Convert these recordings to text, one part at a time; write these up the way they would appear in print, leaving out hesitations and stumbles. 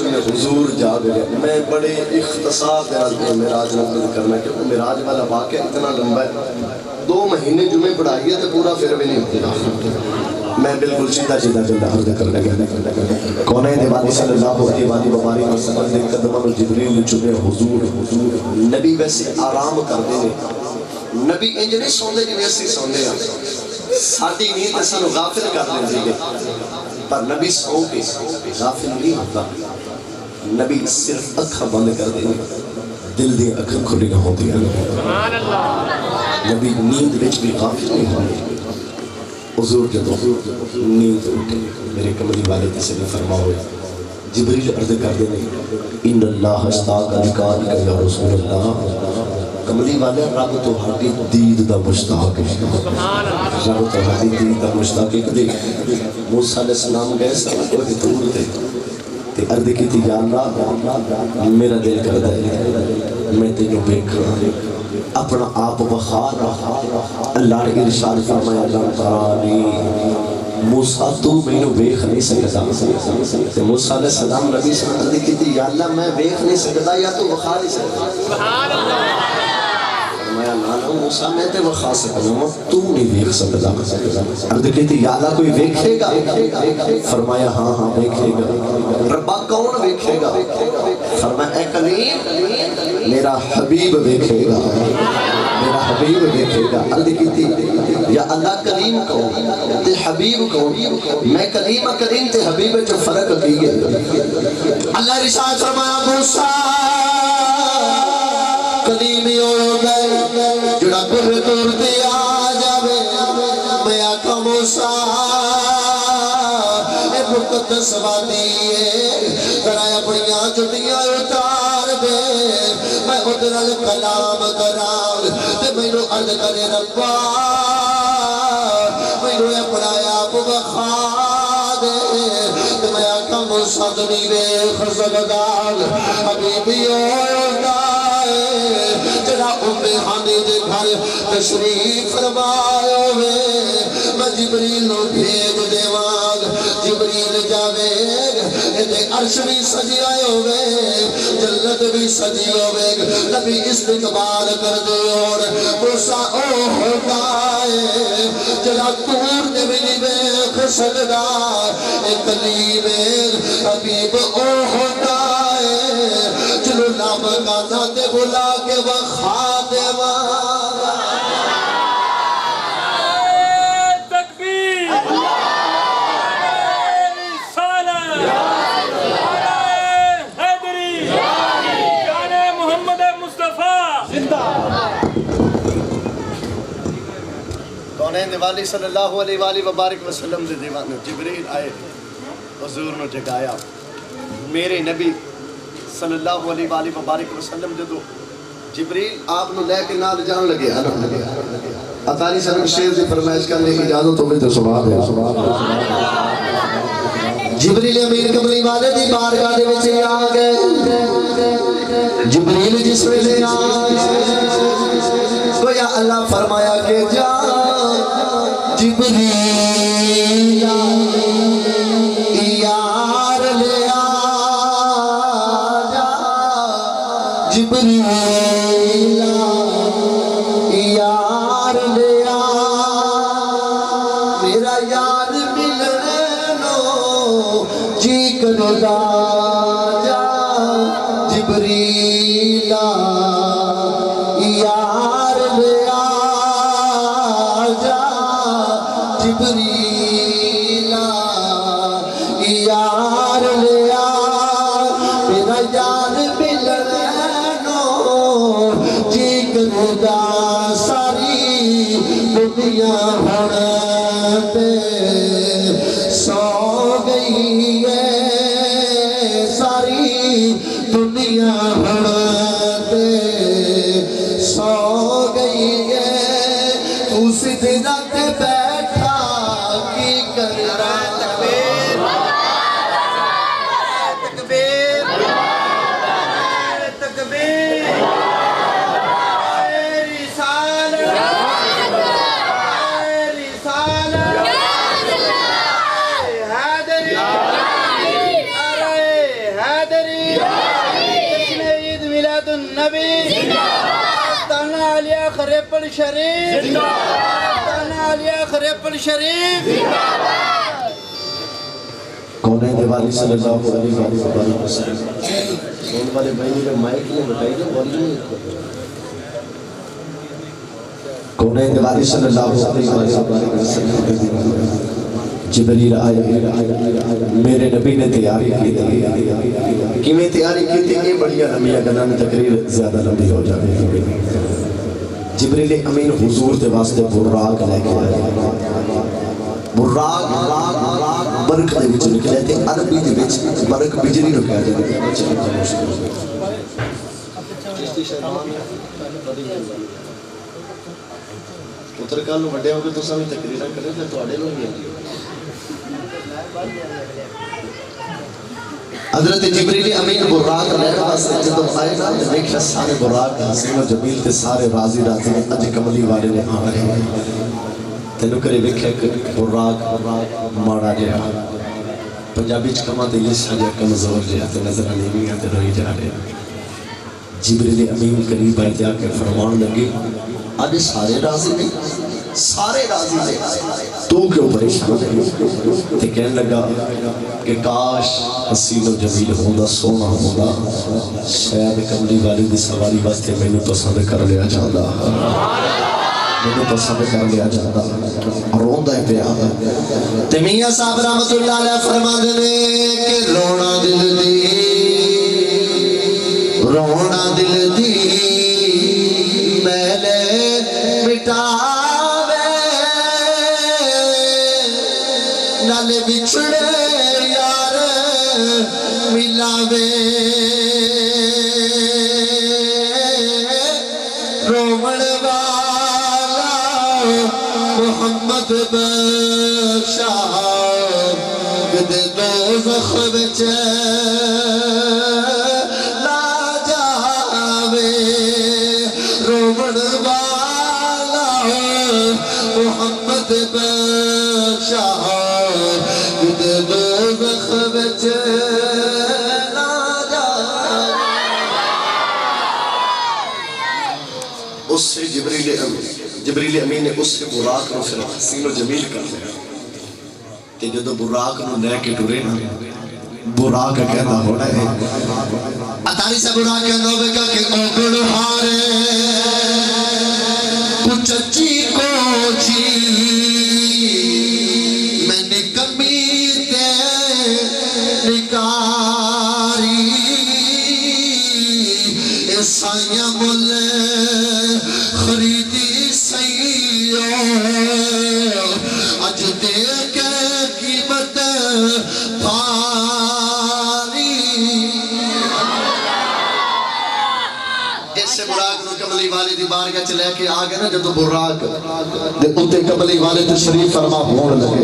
میں حضور جاگ گئے. میں بڑے اختصار کے نال معراج نقل کرنا کہ وہ معراج والا واقعہ اتنا لمبا ہے. 2 مہینے جمعے پڑھائیے تو پورا پھر بھی نہیں ہوتا. میں بالکل سیدھا چلتا عرض کر لگا کونین دیوانی صلی اللہ علیہ وآلہ وسلم دے قدموں جبریل چنے حضور نبی ویسے آرام کردے نے. نبی انج نہیں سوندے جویں اسی سوندے ہاں. ساڈی نیند تے سانو غافل کر لیندی ہے پر نبی سو کے غافل نہیں ہوتا. نبی صرف اکھاں بند کر دے دل دی اکھاں کھلیاں ہوندیاں. سبحان اللہ. نبی نیند وچ بھی غافل نہیں ہوندے. حضور جدو نیند اٹھے میرے کملی والے تسلی فرماؤ جبریل عرض کر دے نہیں ان اللہ اشتاق لقائک یا رسول اللہ. کملی والے رب تو ہاڈی دید دا مشتاق ہے. رب تو ہاڈی دید دا مشتاق ہے. کدی موسیٰ علیہ السلام گئے کوئی دور تھے تے عرض کی تھی یا اللہ میرا دل کردا ہے میں تینوں دیکھاں اپنا آپ بخار رہا. اللہ نے ارشاد فرمایا لم ترانی موسیٰ تو میں نو بیخ نہیں سکتا. موسیٰ علیہ السلام نبی سے عرض کی تھی یا اللہ میں بیخ نہیں سکتا یا تو بخار نہیں سکتا. سبحان اللہ. فرمایا نانا موسیٰ میں تے بخار سکتا تو نہیں بیخ سکتا. عرض کی تھی یا اللہ کوئی بیکھے گا. فرمایا ہاں بیکھے گا. ربا کون بیکھے گا. فرمایا اے کلیم میرا حبیب بیکھے گا. میرا حبیب دیکھے گا. عرض کی تھی یا اللہ کریم کون تے حبیب کون. میں کریم کریم تے حبیب جو فرق کی ہے. اللہ ارشاد فرمایا موسیٰ کلیمی ہو گئے جڑا گر دور تے آ جاوے. میں آقا موسیٰ اے مقدس وادی ہے کرایا بڑیاں جڑیاں اتار دے. میں ادھر کلام کرام تے میں نو عرض کرے ربا میں نو اپنا آپ بخا دے. تے میں آقا موسیٰ دنی بے خزدگار حبیبی ہوتا ہے جڑا ہانی دے گھر تشریف فرمائے ہوئے. میں جبریل نو بھیج دے واگ جبریل جاوے تے عرش بھی سجی آئے ہوئے جنت بھی سجی ہوئے. نبی استقبال کر دے اور موسیٰ او ہوتا ہے جڑا تور دے بھی نہیں بیخ سکدا. ایک کلیم حبیب او ہوتا ہے چلو نام گانا تے بلا کے وخا دے والا. کونین دیوالی صلی اللہ علیہ وآلہ وبارک وسلم دے دیوان جبریل آئے حضور نے جگایا. میرے نبی صلی اللہ علیہ وآلہ وبارک وسلم جدو جبریل آپ نے لے کے نال جان لگے عطانی صاحب شیر سے فرمائش کرنے کی اجازت ہوئے تو سبحان ہے. جبریل امین کملی والے دی بارگاہ دے وچ آ گئے. جبریل جس ویلے آئے تو یا اللہ فرمایا کہ جا جبریل یار لے آجا. جبریل یار لے آ میرا یار ملنے نو جی کردا. جا جبریل یار لے آجا. جبریل یار لے آ میرا یار ملنے نو جی کردا. ساری دنیا ہن تے سو گئی ہے. ساری دنیا ہن تے سو گئی ہے. تو سجدہ تے بیٹھا کی کردا. خریپل شریف زندہ باد عالیہ خریپل شریف زندہ باد کونین دیوالی صلی اللہ علیہ وسلم سون والے بھائی میرے مائک میں بتائی جو والی کونین دیوالی صلی اللہ علیہ وسلم جبریل آیا میرے نبی نے تیاری کی تھی کہ میں تیاری کی تھی کہ بڑھیا لمبی گنان تقریر زیادہ لمبی ہو جائے جبریل امین حضور دے واسطے براق لے کے آیا براق برق دے وچ نکلے تھے عربی دے وچ برق بجلی نو کہا جاتا ہے پتر کال وڈے ہو کے تو سامنے تقریرہ کرے تھے تو آڑے لوگ نہیں حضرت جبریل امین براق لے واسطے جب آئے نا دیکھا سارے براق حسین و جمیل تے سارے راضی راضی اج کملی والے نے آ رہے ہیں تینو کرے ویکھے براق ماڑا جہا پنجابی چ کما تے یہ سجا کمزور جہا تے نظر نہیں آتے روئی جا رہے جبریل امین قریب آئے آ کے فرمان لگے آج سارے راضی نہیں سارے راضی نے تو کیوں پریشان ہے تے کہنے لگا کہ کاش حسین و جمیل ہوندہ سونا ہوندہ شاید کملی والی دی سواری واسطے میں نے پسند کر لیا جاندہ میں نے پسند کر لیا جاندہ اور روندہ ہے پیا تے میاں صاحب رحمت اللہ علیہ فرما دینے کہ رونا دل دی میلے مٹاوے نالے بچھڑے یار ملاوے رومن والا محمد بخشا کدے دوزخ وچ محمد بخشا کدے دوزخ وچ نہ جاوے اس سے جبریل امین نے اس سے براق نو پھر حسین و جمیل کر لیا کہ جدو براق نو لے کے ٹرے نا براق کہنا ہونا ہے اتاری سے براق کہنا ہوگا کہ اوگڑ ہارے چچی کو میں نے کمی تے نکاری عیسائیاں مل خریدی سیوں اج دے کے قیمت پانی اس سے براق نو کملی والی دی بارگاہ چ لے کے آ گئے نا جدو براق دے اتے کملی والے تشریف فرما ہون لگے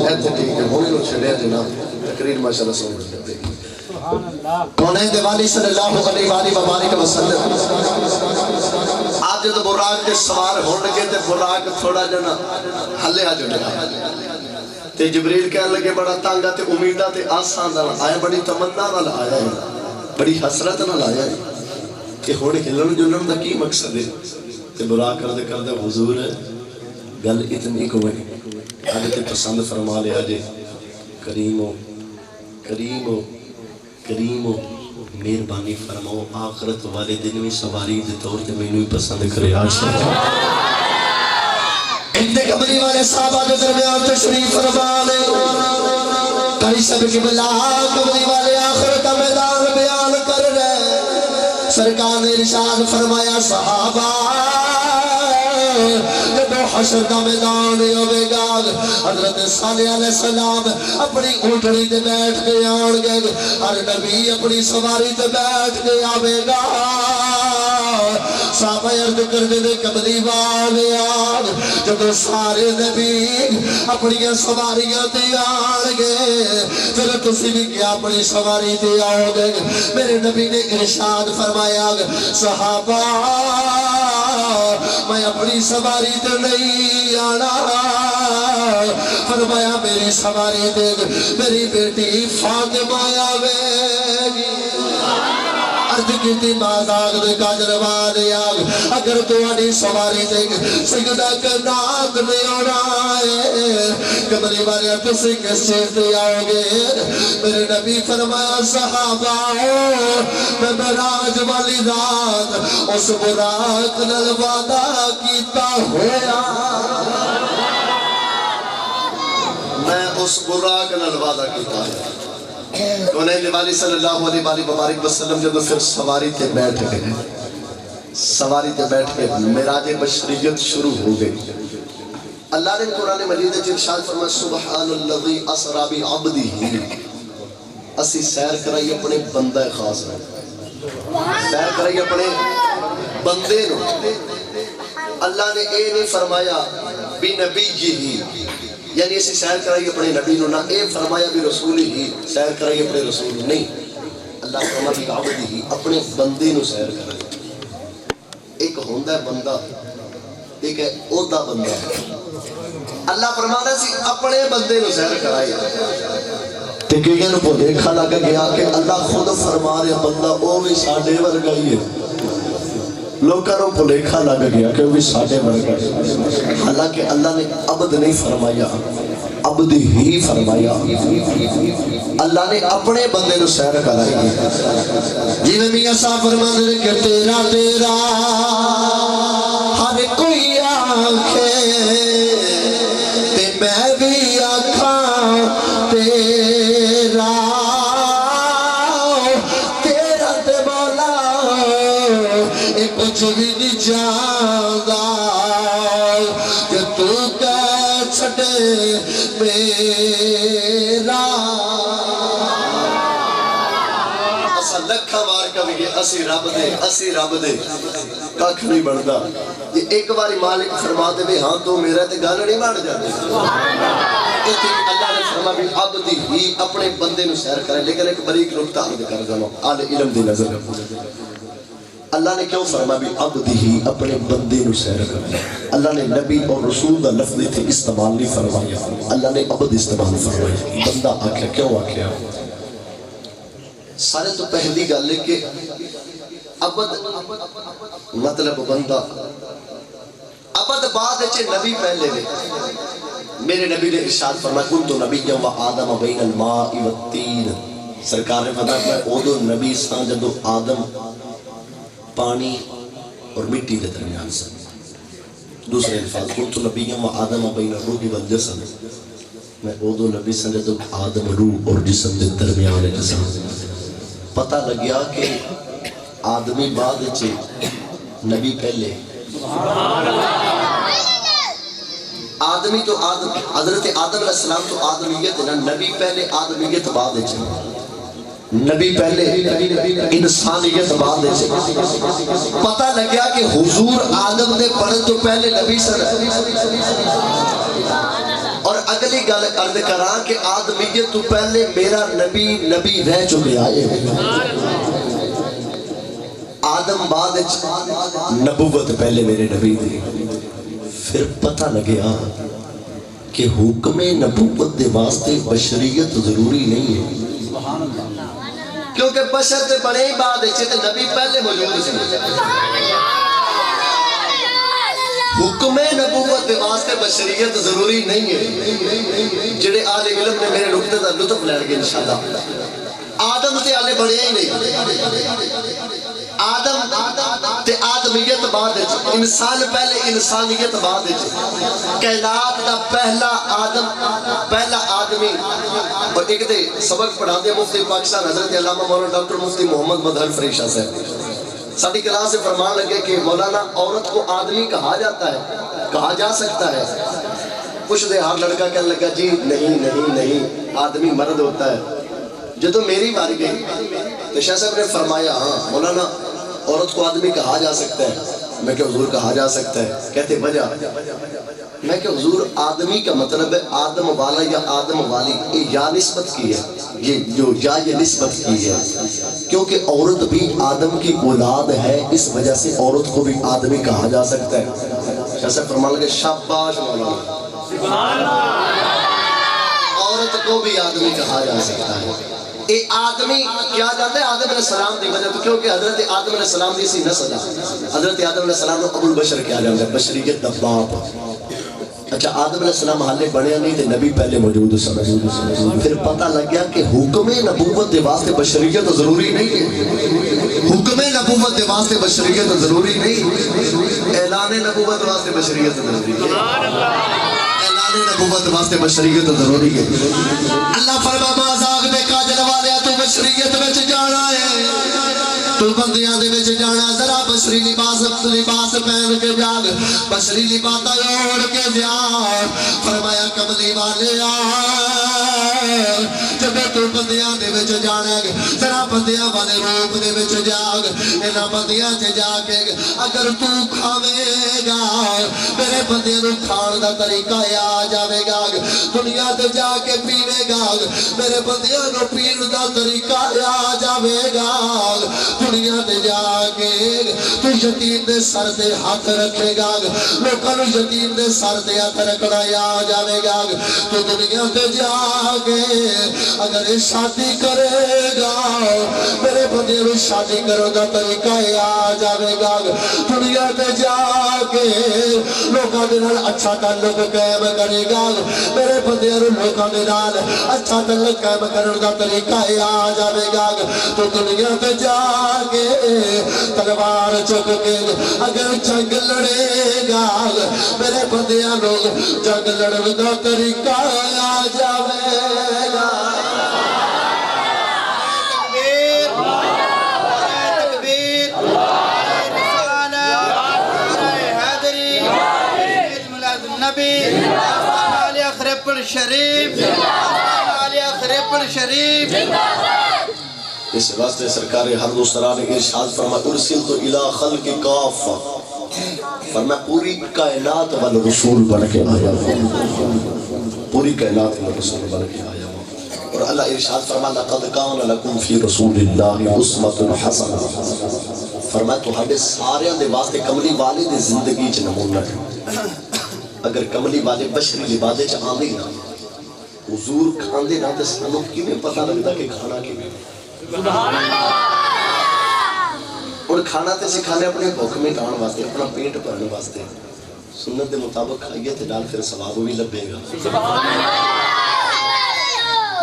ایتھے ٹھیک ہے ہونے نو چھڑے جناب تقریر ماشاءاللہ سن لگے کونین دیوالی صلی اللہ علیہ وآلہ وبارک وسلم آپ جدو براق کے سوار ہون لگے تے براق تھوڑا جنا ہلے آ جڑے تے جبریل کہنے لگے بڑا تانگا تے امیدہ تے آسان نال آیا بڑی تمنا نال آیا ہے بڑی حسرت نال آیا ہے کہ ہونے ہلن جلن دا کی مقصد ہے تے براق کردے حضور گل اتنی کو ہے آگے پسند فرما لے آجے کریمو مہربانی فرماؤ آخرت والے دن میں سواری دے طور تے میں نوی پسند کرے آشا انتے کمری والے صحابہ دے درمیان تشریف فرما لے کئی سب کی بلا کمری والے آخرت میدان بیان کر رہے سرکار نے ارشاد فرمایا صحابہ جدو حشر کا میدان ہوئے گا حضرت صالح علیہ السلام اپنی اونٹڑی تے بیٹھ کے آن گئے ہر نبی اپنی سواری تے بیٹھ کے آوے گا صحابہ عرض کر دے کملی والے آن جدو سارے نبی اپنی سواریاں تے آن گئے پھر تسی بھی کیا اپنی سواری تے آن گئے میرے نبی نے ارشاد فرمایا صحابہ میں اپنی سواری تے نہیں آنا فرمایا میری سواری تے میری بیٹی فاطمہ آوے گی عرض کی مازاغ دے کاجروان یاگ اگر تو آنی سواری دے سجدہ کرنا آگ میں ہونا ہے کمری والے تسی کس چیز دے آؤ گے میرے نبی فرمایا صحابہ میں معراج والی رات اس براق نال وعدہ کیتا ہویا میں اس براق نال وعدہ کیتا ہے کونین والی صلی اللہ علیہ وآلہ وسلم جب پھر سواری تے بیٹھ گئے سواری تے بیٹھ کے معراج بشریت شروع ہو گئی اللہ نے قرآن مجید میں ارشاد فرمایا سبحان الذی اسری بعبدہ اسی سیر کرائی اپنے بندہ خاص ہے سیر کرائی اپنے بندے نو اللہ نے اے نہیں فرمایا بھی نبی ہی یعنی اسی سیر کرائی اپنے نبی نو نہ اے فرمایا بھی رسول ہی سیر کرائی اپنے رسول نہیں اللہ فرمایا بھی عبد ہی اپنے بندے نو سیر کرائی ایک ہوندہ ہے بندہ ایک ہے عہدہ بندہ اللہ فرمانا سی اپنے بندے نو سیر کرائی تے کہیں نو دیکھا لگا گیا کہ اللہ خود فرما رہے بندہ او بھی ساڑھے ورگائی ہے لوگوں کو دیکھا لگ گیا کہ وہ بھی ساڑھے ورگائی حالانکہ اللہ نے عبد نہیں فرمایا عبد ہی فرمایا اللہ نے اپنے بندے نو سیر کرائی جی میں میاں صاحب فرمانے کہ تیرا تیرا ہر کوئی آنکھے تے میں بھی آنکھاں تیرا تیرا تے مولا اے کچھ بھی نہیں جاندہ کہ تو کہہ چھڑے میرا اسا لکھا مار کا بھی اسی رب دے کاکھ نہیں بڑھتا یہ ایک باری مالک فرما دے بھی ہاں تو میرا تے گال نہیں بڑھ جاتے اللہ نے فرما بھی عبد ہی اپنے بندے نو سیر کرے لیکن ایک بریک نکتہ عرض کر دوں آل علم دی نظر اللہ نے کیوں فرما بھی عبد ہی اپنے بندے نو سیر کرے اللہ نے نبی اور رسول دا لفظ تھے استعمال نہیں فرمایا اللہ نے عبد استعمال فرمایا بندہ آکھیا کیوں آکھیا سارے تو پہلی گل ہے کہ عبد مطلب بندہ عبد بعد اچھے نبی پہلے گئے میرے نبی نے ارشاد فرمایا کنت نبی و آدم بین الماء والتین سرکار نے فرمایا میں اودو نبی سان جدو آدم پانی اور مٹی کے درمیان سے دوسرے الفاظ کنت نبی و آدم بین الروح والجسد میں اودو نبی سان جدو آدم روح اور جسم کے درمیان جسم پتہ لگیا کہ آدمی بعد اچھے نبی پہلے آدمی تو آدم حضرت آدم علیہ السلام تو آدمیت ہے نا نبی پہلے آدمیت بعد اچھے نبی پہلے انسانیت بعد اچھے پتہ لگیا کہ حضور آدم نے پڑھن تو پہلے نبی سر اور اگلی گل عرض کران کہ آدمیت تو پہلے میرا نبی رہ چکے آئے آدم بعد نبوت پہلے میرے نبی دی پھر پتہ لگیا کہ حکم نبوت دے واسطے بشریت ضروری نہیں ہے کیونکہ بشر تے بڑے ہی بعد تے نبی پہلے موجود سے حکم نبوت دے واسطے بشریت ضروری نہیں ہے جڑے آل علم نے میرے نقطے دا لطف لین گے انشاءاللہ آدم تے آلے بڑے ہی نہیں آدم تے آدمیت بعد انسان پہلے انسانیت بعد کائنات دا پہلا آدمی اور ایک دے سبق پڑھا دے مفتی پاکستان حضرت علامہ مولانا ڈاکٹر مفتی محمد مظہر فریشہ صاحب ساڑھی کلاس سے فرمان لگے کہ مولانا عورت کو آدمی کہا جاتا ہے کہا جا سکتا ہے کچھ دے ہر لڑکا کہنے لگا جی نہیں آدمی مرد ہوتا ہے جدو میری باری گئی تو شاہ صاحب نے فرمایا ہاں مولانا عورت کو آدمی کہا جا سکتا ہے میں کہ حضور کہا جا سکتا ہے کہتے وجہ میں کہ حضور آدمی کا مطلب ہے آدم والا یا آدم والی یہ یا نسبت کی ہے یہ نسبت کی ہے کیونکہ عورت بھی آدم کی اولاد ہے اس وجہ سے عورت کو بھی آدمی کہا جا سکتا ہے شاہ صاحب فرمان لگے شاباش مولانا عورت کو بھی آدمی کہا جا سکتا ہے اے آدمی کیا جاتا ہے آدم علیہ السلام دی وجہ تو کیونکہ حضرت آدم علیہ السلام دی سی نسل ہے حضرت آدم علیہ السلام کو ابو البشر کیا جاتا ہے بشریت دا باپ اچھا آدم علیہ السلام حالے بڑھیا نہیں تھے نبی پہلے موجود سمجھ پھر پتہ لگ گیا کہ حکم نبوت دے واسطے بشریت ضروری نہیں ہے حکم نبوت دے واسطے بشریت ضروری نہیں اعلان نبوت واسطے بشریت ضروری ہے اعلان نبوت واسطے بشریت ضروری ہے اللہ فرما بازاغ دے کاجل والے تو بشریت وچ جانا ہے تو بندیاں دے وچ جانا ذرا بشری لباس پہن کے جاگ بشری لباس اوڑھ کے جاگ فرمایا کملی والے جب تو بندیاں دے وچ جانا ہے ذرا بندیاں والے روپ دے وچ جاگ انہاں بندیاں سے جا کے اگر تو کھاوے گا میرے بندیاں نو کھان دا طریقہ آ جاوے گا دنیا تے جا کے پیوے گا میرے بندیاں نو پین دا طریقہ آ جاوے گا دنیا تے جا کے تو یتیم دے سر تے ہاتھ رکھے گا لوکاں نو یتیم دے سر تے ہاتھ رکھنا آ جاوے گا تو دنیا تے جا کے اگر شادی کرے گا میرے بندے نو شادی کرو دا طریقہ آ جاوے گا دنیا تے جا کے لوکاں دے نال اچھا تعلق قائم کرے گا میرے بندے نو لوکاں دے نال اچھا تعلق قائم کرن دا طریقہ آ جاوے گا تو دنیا تے جا کے تلوار چک کے اگر جنگ لڑے گا میرے بندیاں نو جنگ لڑن دا طریقہ آ جاوے گا تکبیر رسالہ حیدری ملاد النبی علی خریب الشریف علی خریب الشریف اس واسطے سرکار ہر دوسرا نے ارشاد فرمایا ارسل تو الہ خلق کافہ فرمایا پوری کائنات والا رسول بن کے آیا پوری کائنات والا رسول بن کے آیا اور اللہ ارشاد فرمایا لقد کان لکم فی رسول اللہ اسوۃ حسنہ فرمایا تہاڈے سارے دے واسطے کملی والے دی زندگی چ نمونہ ہے اگر کملی والے بشری لبادے چ آندے نا حضور کھاندے نا تے سانوں کیویں پتہ لگدا کہ کھانا کیویں اور کھانا تے سکھانے اپنے بھوک مٹان واسطے اپنا پیٹ بھرنے واسطے سنت دے مطابق کھائیے تے نال پھر ثواب بھی لبے گا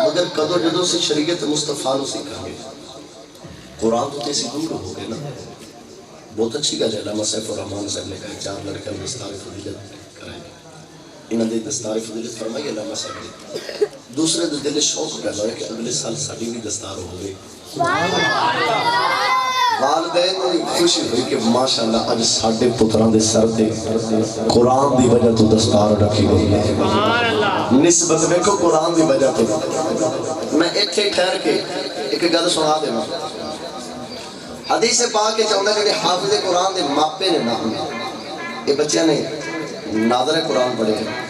مگر کدو جدو سے شریعت مصطفیٰ نو سکھا گے قرآن تو تیسی دور ہو گئے نا بہت اچھی گل ہے علامہ سیف الرحمن صاحب نے کہا 4 لڑکے دستار فضیلت کرائیں گے انہوں نے دستار فضیلت فرمائی علامہ صاحب نے دوسرے دل شوق پیدا ہے کہ اگلے سال ساڑی بھی دستار ہو گئی والدین کو خوشی ہوئی کہ ماشاءاللہ آج ساڑھے پتران دے سر دے قرآن دی وجہ تو دستار رکھی گئی ہے نسبت میں کو قرآن دی وجہ تو میں ایک ٹھہر کے ایک گل سنا دے میں حدیث پاک کے چاہتا ہے کہ حافظ قرآن دے ماپے نے نام یہ بچیاں نے ناظر قرآن پڑھے ہیں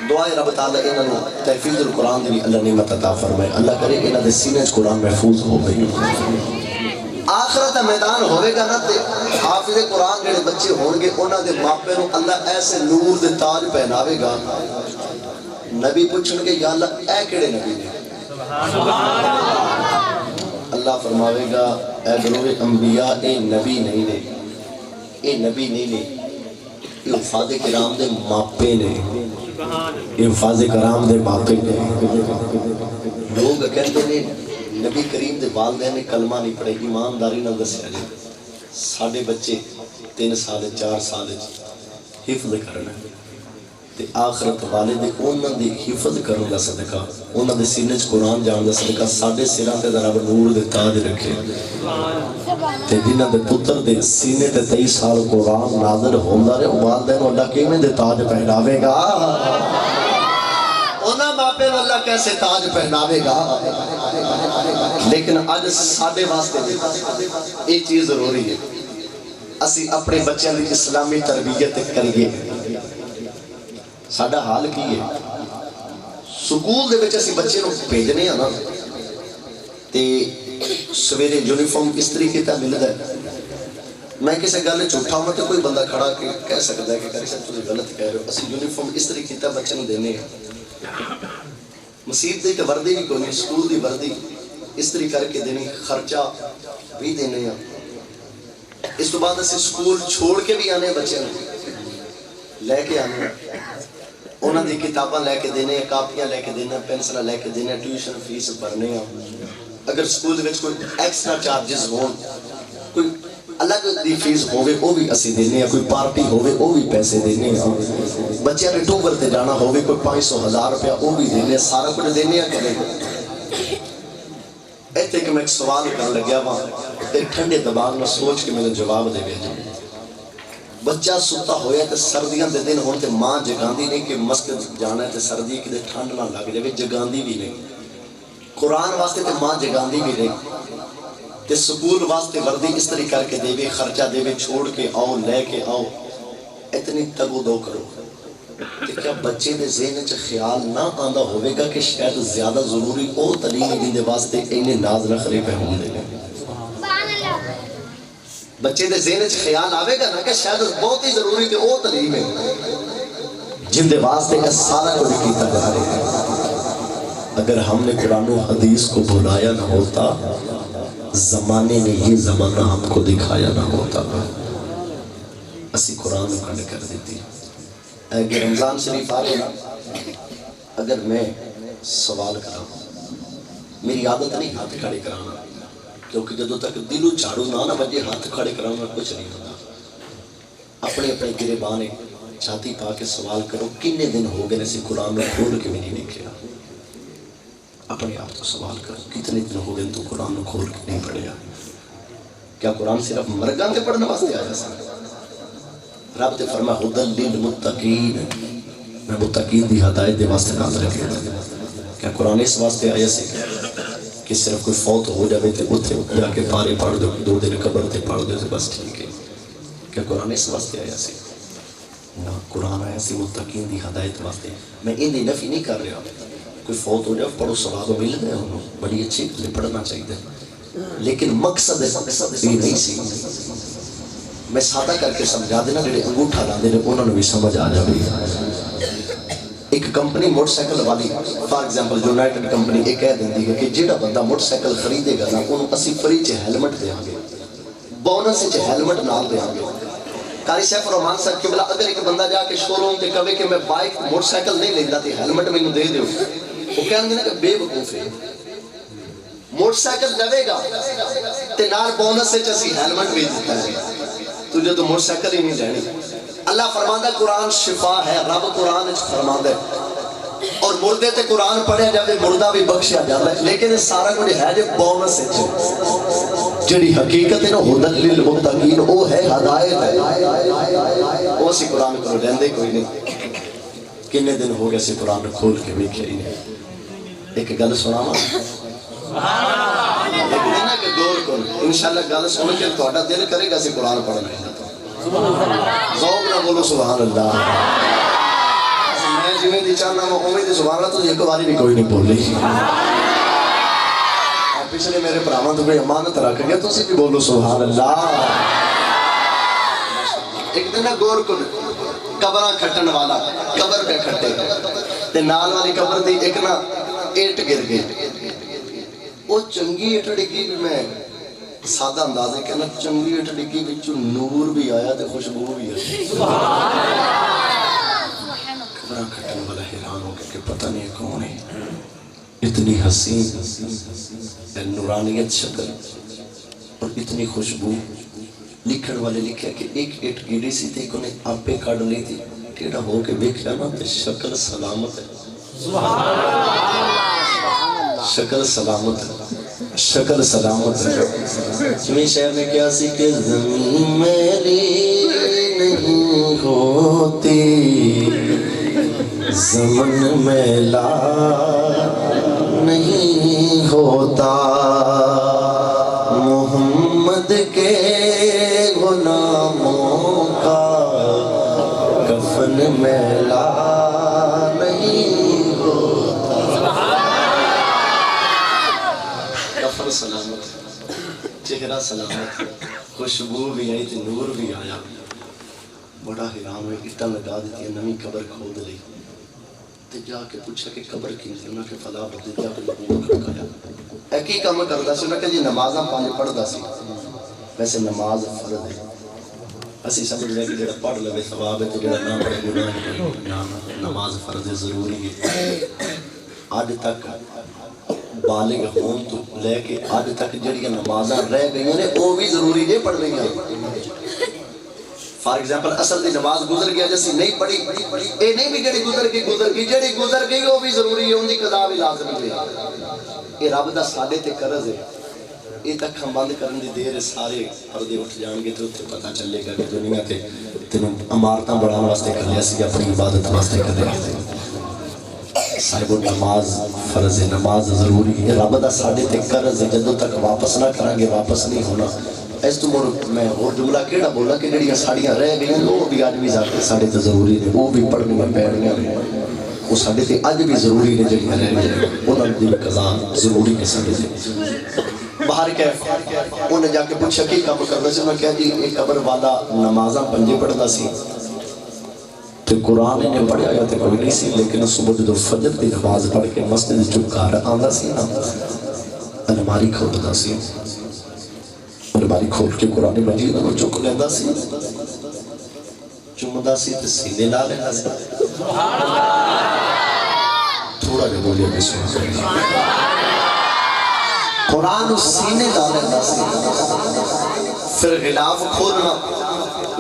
دعائے رب تعالیٰ انہوں تحفیظ القرآن دی اللہ نعمت عطا فرمائے اللہ کرے انہوں دے سینے قرآن محفوظ ہو گئی آخرت میدان ہوئے گا نا تے حافظ قرآن جڑے بچے ہون گے انہوں دے ماپے نو اللہ ایسے نور دے تاج پہناوے گا نبی پوچھن گے یا اللہ اے کڑے نبی نے اللہ فرماوے گا اے گروہ انبیاء اے نبی نہیں نے اے نبی نہیں نے یہ حفاظ کرام دے ماپے نے یہ حفاظ کرام دے ماپے نے لوگ کہتے ہیں نبی کریم دے والدین نے کلمہ نہیں پڑھے ایمانداری نہ دسیا جائے ساڑھے بچے 3 سال 4 سال حفظ کرنا تے آخرت والے دے انہاں دی حفظ کرن دا صدقہ انہاں دے سینے وچ قرآن جان دا صدقہ ساڈے سراں تے ذرا نور دے تاج رکھے تے جنہاں دے پتر دے سینے تے 23 سال قرآن نازل ہوندا رہے والدین اللہ کیویں دے تاج پہناوے گا انہاں باپے اللہ کیسے تاج پہناوے گا لیکن آج ساڈے واسطے یہ چیز ضروری ہے اسی اپنے بچوں کی اسلامی تربیت کریے ساڈا حال کی ہے سکول دے وچ اسی بچے نو بھیجنے ہاں نا تے سویرے یونیفارم اس طریقے تے ملدا ہے میں کسی گل جھوٹا ہوں تو کوئی بندہ کھڑا کے کہہ سکتا ہے کہ کاری صاحب تسی غلط کہہ رہے ہو اسی یونیفارم اس طریقے تے بچے نو دینے ہیں مسجد دی تے وردی بھی کوئی نہیں سکول دی وردی استری کر کے دینی، خرچہ بھی دینے ہیں. اس تو بعد اسی سکول چھوڑ کے بھی آنے بچے لے کے آنے، انہوں نے کتاباں لے کے دینے، کاپیاں لے کے دینا، پینسلیں لے کے دینا، ٹیوشن فیس بھرنے ہیں. اگر سکول میں کوئی ایکسٹرا چارجز ہون، کوئی الگ دی فیس ہوگی وہ بھی اسی دینے ہیں، کوئی پارٹی ہوگی وہ بھی پیسے دینے ہیں، بچے نے ٹوبر تے جانا ہوگی کوئی 500,000 روپیہ وہ بھی دینے ہیں، سارا کچھ دینے ہیں کریں. ایتے کہ میں ایک سوال کر لگیا وہاں ایک ٹھنڈے دماغ میں سوچ کے میرے جواب دے بھیجا. بچہ ستا ہویا تے سردیاں دے دن ہونے تے ماں جگاندی نہیں کہ مسجد جانا ہے تے سردی کی دے ٹھنڈ نہ لگ جائے، جگاندی بھی نہیں. قرآن واسطے تے ماں جگاندی بھی نہیں تے سکول واسطے وردی اس طرح کر کے دے بھی، خرچہ دے بھی، چھوڑ کے آؤ لے کے آؤ. اتنی تگو دو کرو کہ کیا بچے دے ذہن چ خیال نہ آندا ہوئے گا کہ شاید زیادہ ضروری او تعلیم دیندے واسطے اینے ناز نخرے پہ ہوں دے. بچے دے ذہن چ خیال آوے گا نا کہ شاید بہت ہی ضروری تے او تعلیم ہے جن دے واسطے کا سارا کو بھی کیتا جا رہا ہے. اگر ہم نے قرآن و حدیث کو بھلایا نہ ہوتا، زمانے نے یہ زمانہ ہم کو دکھایا نہ ہوتا، اسی قرآن کو کھڑے کر دیتی. اگر رمضان شریف آ گیا، اگر میں سوال کرا، میری عادت نہیں ہاتھ کھڑے کرانا، کیونکہ جدو تک دلو چاڑو نہ بجے ہاتھ کھڑے کرانا کچھ نہیں ہوتا. اپنے اپنے گریبان چھاتی پا کے سوال کرو کتنے دن ہو گئے اسی قرآن میں کھول کے بھی نہیں دیکھا. اپنے آپ کو سوال کرو کتنے دن ہو گئے تو قرآن کو کھول کے نہیں پڑھیا. کیا قرآن صرف مرگان کے پڑھنے واسطے آیا سا؟ رب تے فرما ہدل للمتقین، میں متقین دی ہدایت دے واسطے نازل کیا. کیا قرآن اس واسطے آیا سے کہ صرف کوئی فوت ہو جاوے تے اتھے جا کے پارے پڑھ دو، 2 دن قبر تے پڑھ دو بس ٹھیک ہے؟ کیا قرآن اس واسطے آیا سے؟ نہ، قرآن آیا سے متقین دی ہدایت واسطے. میں ان دی نفی نہیں کر رہا، کوئی فوت ہو جائے پڑھو ثواب مل گئے انہوں، بڑی اچھی گل پڑھنا چاہیے، لیکن مقصد یہ نہیں سی. میں سادہ کر کے سمجھا دینا، جڑے انگوٹھا لاندے نے انہوں نے بھی سمجھ آ جائے. ایک کمپنی موٹر سائیکل والی فار ایگزامپل یونائٹڈ کمپنی یہ کہہ دیندی ہے کہ جیڑا بندہ موٹر سائیکل خریدے گا نا انہوں اسی فری چ ہیلمٹ دیاں گے، بونس چ ہیلمٹ نال دیاں گے. قاری سیف الرحمان صاحب قبلہ اگر ایک بندہ جا کے شو روم تے کہے کہ میں بائک موٹر سائیکل نہیں لیندا تے ہیلمٹ مینوں دے دیو، وہ کہیں گے نا کہ بے وقوف ہے. موٹر سائیکل لوے گا تے نال بونس سے اسی ہیلمٹ بھی دیتا ہے، تجھے تو موٹر سائیکل ہی نہیں لینی. اللہ فرماندہ قرآن شفا ہے، رب قرآن فرماندہ ہے، اور مردے تے قرآن پڑھے جاوے مردہ بھی بخشیا جاتا ہے، لیکن سارا کچھ ہے جو بونس سے جڑی حقیقت ہے نا ہدل للمتقین وہ ہے ہدایت ہے، وہ سی قرآن کو لیندے کوئی نہیں. کنے دن ہو گئے سی قرآن کھول کے ویکھیا ہی نہیں. ایک گل سناواں، ایک دن کہ غور کرو انشاءاللہ گل سن کے تہاڈا دل کرے گا سی قرآن پڑھنا ہے. ذوق نہ بولو سبحان اللہ. میں جویں دی چاہنا میں اوویں دی سبحان اللہ تو ایک باری بھی کوئی نہیں بولی. پچھلے میرے بھراواں تو کوئی امانت رکھ گیا تسی بھی بولو سبحان اللہ. ایک دن غور کرو، قبراں کھٹن والا قبر پہ کھٹے تے نال والی قبر دی ایک نا اینٹ گر گئی. وہ چنگی اینٹ ڈگی بھی میں سادہ انداز ہے کہنا چنگی اینٹ ڈگی وچوں نور بھی آیا تے خوشبو بھی آئی. قبراں کھٹن والا حیران ہو گیا کہ پتہ نہیں کون ہے، اتنی حسین نورانیت شکل اور اتنی خوشبو. لکھن والے لکھیا کہ ایک اینٹ گری سی تھی انہیں آپے کاٹ لی تھی، ٹیڑا ہو کے دیکھا نا تے شکل سلامت ہے. شکل سلامت ہے، شکل سلامت ہے. چویں شہر میں کیا سی کہ زمین میری نہیں ہوتی، زمن میلا نہیں ہوتا، محمد کے غلاموں کا کفن میلا نہیں ہوتا. کفن سلامت، چہرہ سلامت، خوشبو بھی آئی تھی، نور بھی آیا. بڑا حیران ہوئے، اٹا لگا دیتی ہے، نمی قبر کھود لی. تے جا کے پوچھا کہ قبر کی تھی، انہاں کہ فلا بدل جا کے لوگوں کو کھڑکایا، اے کی کام کردا سی؟ انہاں کہ جی نمازاں پانچ پڑھدا سی۔ ویسے نماز فرض ہے، اسی سمجھ لے کہ جڑا پڑھ لے ثواب ہے تے جڑا نہ پڑھے گناہ ہے۔ نا نماز فرض ہے، ضروری ہے۔ آج تک بالغ ہون تو لے کے آج تک جڑیاں نمازاں رہ گئی نے وہ بھی ضروری ہے پڑھ لیں گے۔ فار ایگزامپل اصل دی نماز گزر گیا جیسی نہیں پڑھی، اے نہیں بھی جڑی گزر گئی جڑی گزر گئی وہ بھی ضروری ہے، ان دی قضا بھی لازمی ہے۔ یہ رب دا ساڈے تے قرض ہے۔ یہ تک ہم بند کرن دی دیر سارے پردے اٹھ جان گے تو اتنے پتہ چلے گا کہ دنیا تے تینوں عمارتاں بڑھان واسطے کر لیا سی، اپنی عبادت واسطے کر لیا سی۔ صاحب نماز فرض ہے، نماز ضروری ہے۔ رب دا ساڈے تے قرض ہے، جدوں تک واپس نہ کریں گے واپس نہیں ہونا۔ اس تو مڑ میں اور جملہ کیڑا بولا کہ جڑیاں ساڑیاں رہ گئی ہیں وہ بھی اج بھی ساڈے تے ضروری نے، وہ بھی پڑھنیاں پیڑیاں نے، وہ ساڈے تے اج بھی ضروری نے جڑیاں رہ گئی ہیں، انہاں دی قضا ضروری ہے ساڈے تے۔ باہر کیف انہیں جا کے پوچھا کی کام کردا سی؟ انہاں کہا جی ایک قبر والا نمازاں پنجے پڑھدا سی تے قرآن نے پڑھیا یا تے کوئی نہیں سی، لیکن صبح جدو فجر دی نماز پڑھ کے مسجد چ گھر آندا سی نا، الماری کھولدا سی، الماری کھول کے قرآن مجید نوں چک لیندا سی، چومدا سی تے سینے لا لیندا سی۔ سبحان اللہ، تھوڑا جہا بولیا میں سنا قرآن سینے لا لیندا سی، پھر غلاف کھولنا،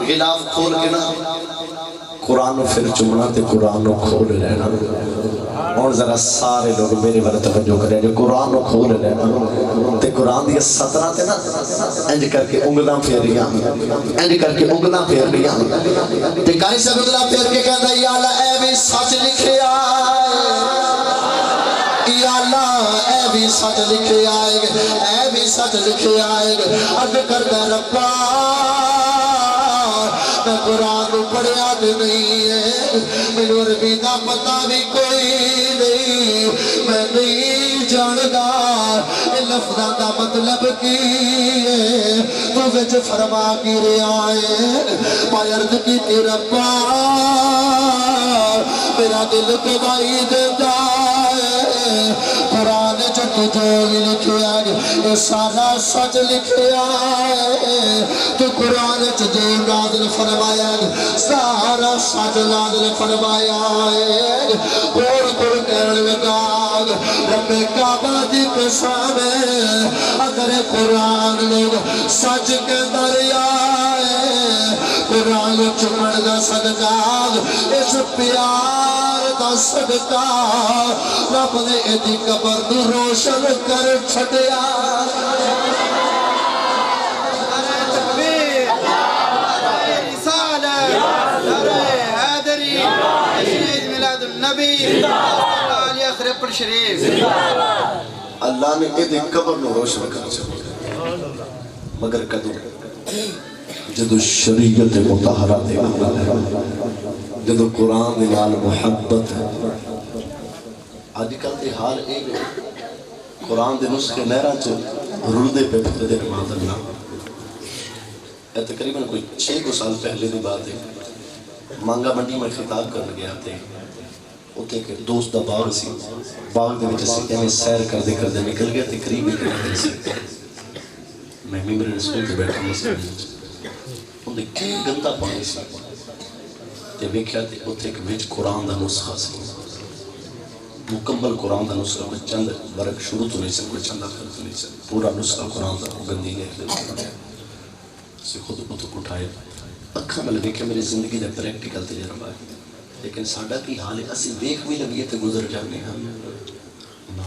غلاف کھول کے نا قرآن پھر چمنا تے قرآن کھول لینا۔ اور ذرا سارے لوگ میرے والے توجہ کریں جو قرآن کھول لینا تے قرآن دی سطرہ تے نا انج کر کے انگلاں پھیر رہی ہیں، انج کر کے انگلاں پھیر رہی ہیں تے کاری سے انگلاں پھیر کے کہتا یا اللہ اے بھی سچ لکھیا ہے، یا اللہ اے بھی سچ لکھیا ہے، اے بھی سچ لکھیا ہے، اب کرتا ربا میں قرآن پڑھیا تو نہیں ہے، میرے عربی دا پتہ بھی کوئی نہیں، میں نہیں جاندا اے لفظاں دا مطلب کی ہے، تو وچ فرما کی رہا ہے۔ میں عرض کی تے ربا میرا دل گواہی دیندا ہے، قرآن جو لکھیا ہے یہ سارا سچ لکھیا ہے، تو قرآن جو نازل فرمایا ہے سارا سچ نازل فرمایا ہے۔ اور کوئی کہنے لگا رب کعبہ دی قسم ہے اگر قرآن لوگ سچ کے دریا ہے، قرآن چمڑ دا صدقہ اس پیار دا صدقہ رب نے ایدی قبر نو روشن کر چھڑیا۔ اللہ نے ایدی قبر نو روشن کر چھڑیا، مگر کدو جدو شریعت مطہرہ دے جدو قرآن نال محبت ہے۔ آج کل دے حال ایک قرآن دے نسخے نہرہ چو رردے پہ پھر دے نماز اللہ۔ اے تقریباً کوئی 6 سال پہلے دی بات ہے، مانگا منڈی میں خطاب کرنے گیا تھے، اتنے کہ دوست دا باغ سی، باغ دے وچ سی میں سیر کردے کردے نکل گیا تقریبی کرنے سی، میں ممبر رسول دے بیٹھا مسجد انہیں کی گندہ پانی سی تے ویکھیا تے اتنے کہ وچ قرآن دا نسخہ سی، مکمل قرآن دا نسخہ، کوئی چند برک شروع تو نہیں سن، کوئی چند آخر تو نہیں سن، پورا نسخہ قرآن دا گندی لے لے سے خود اتک اٹھائے اکھاں نال ویکھیا میری زندگی دا پریکٹیکل تجربہ ہے، لیکن ساڈا کی حال ہے اسی ویکھ بھی لگیے تے گزر جانے ہاں۔ نا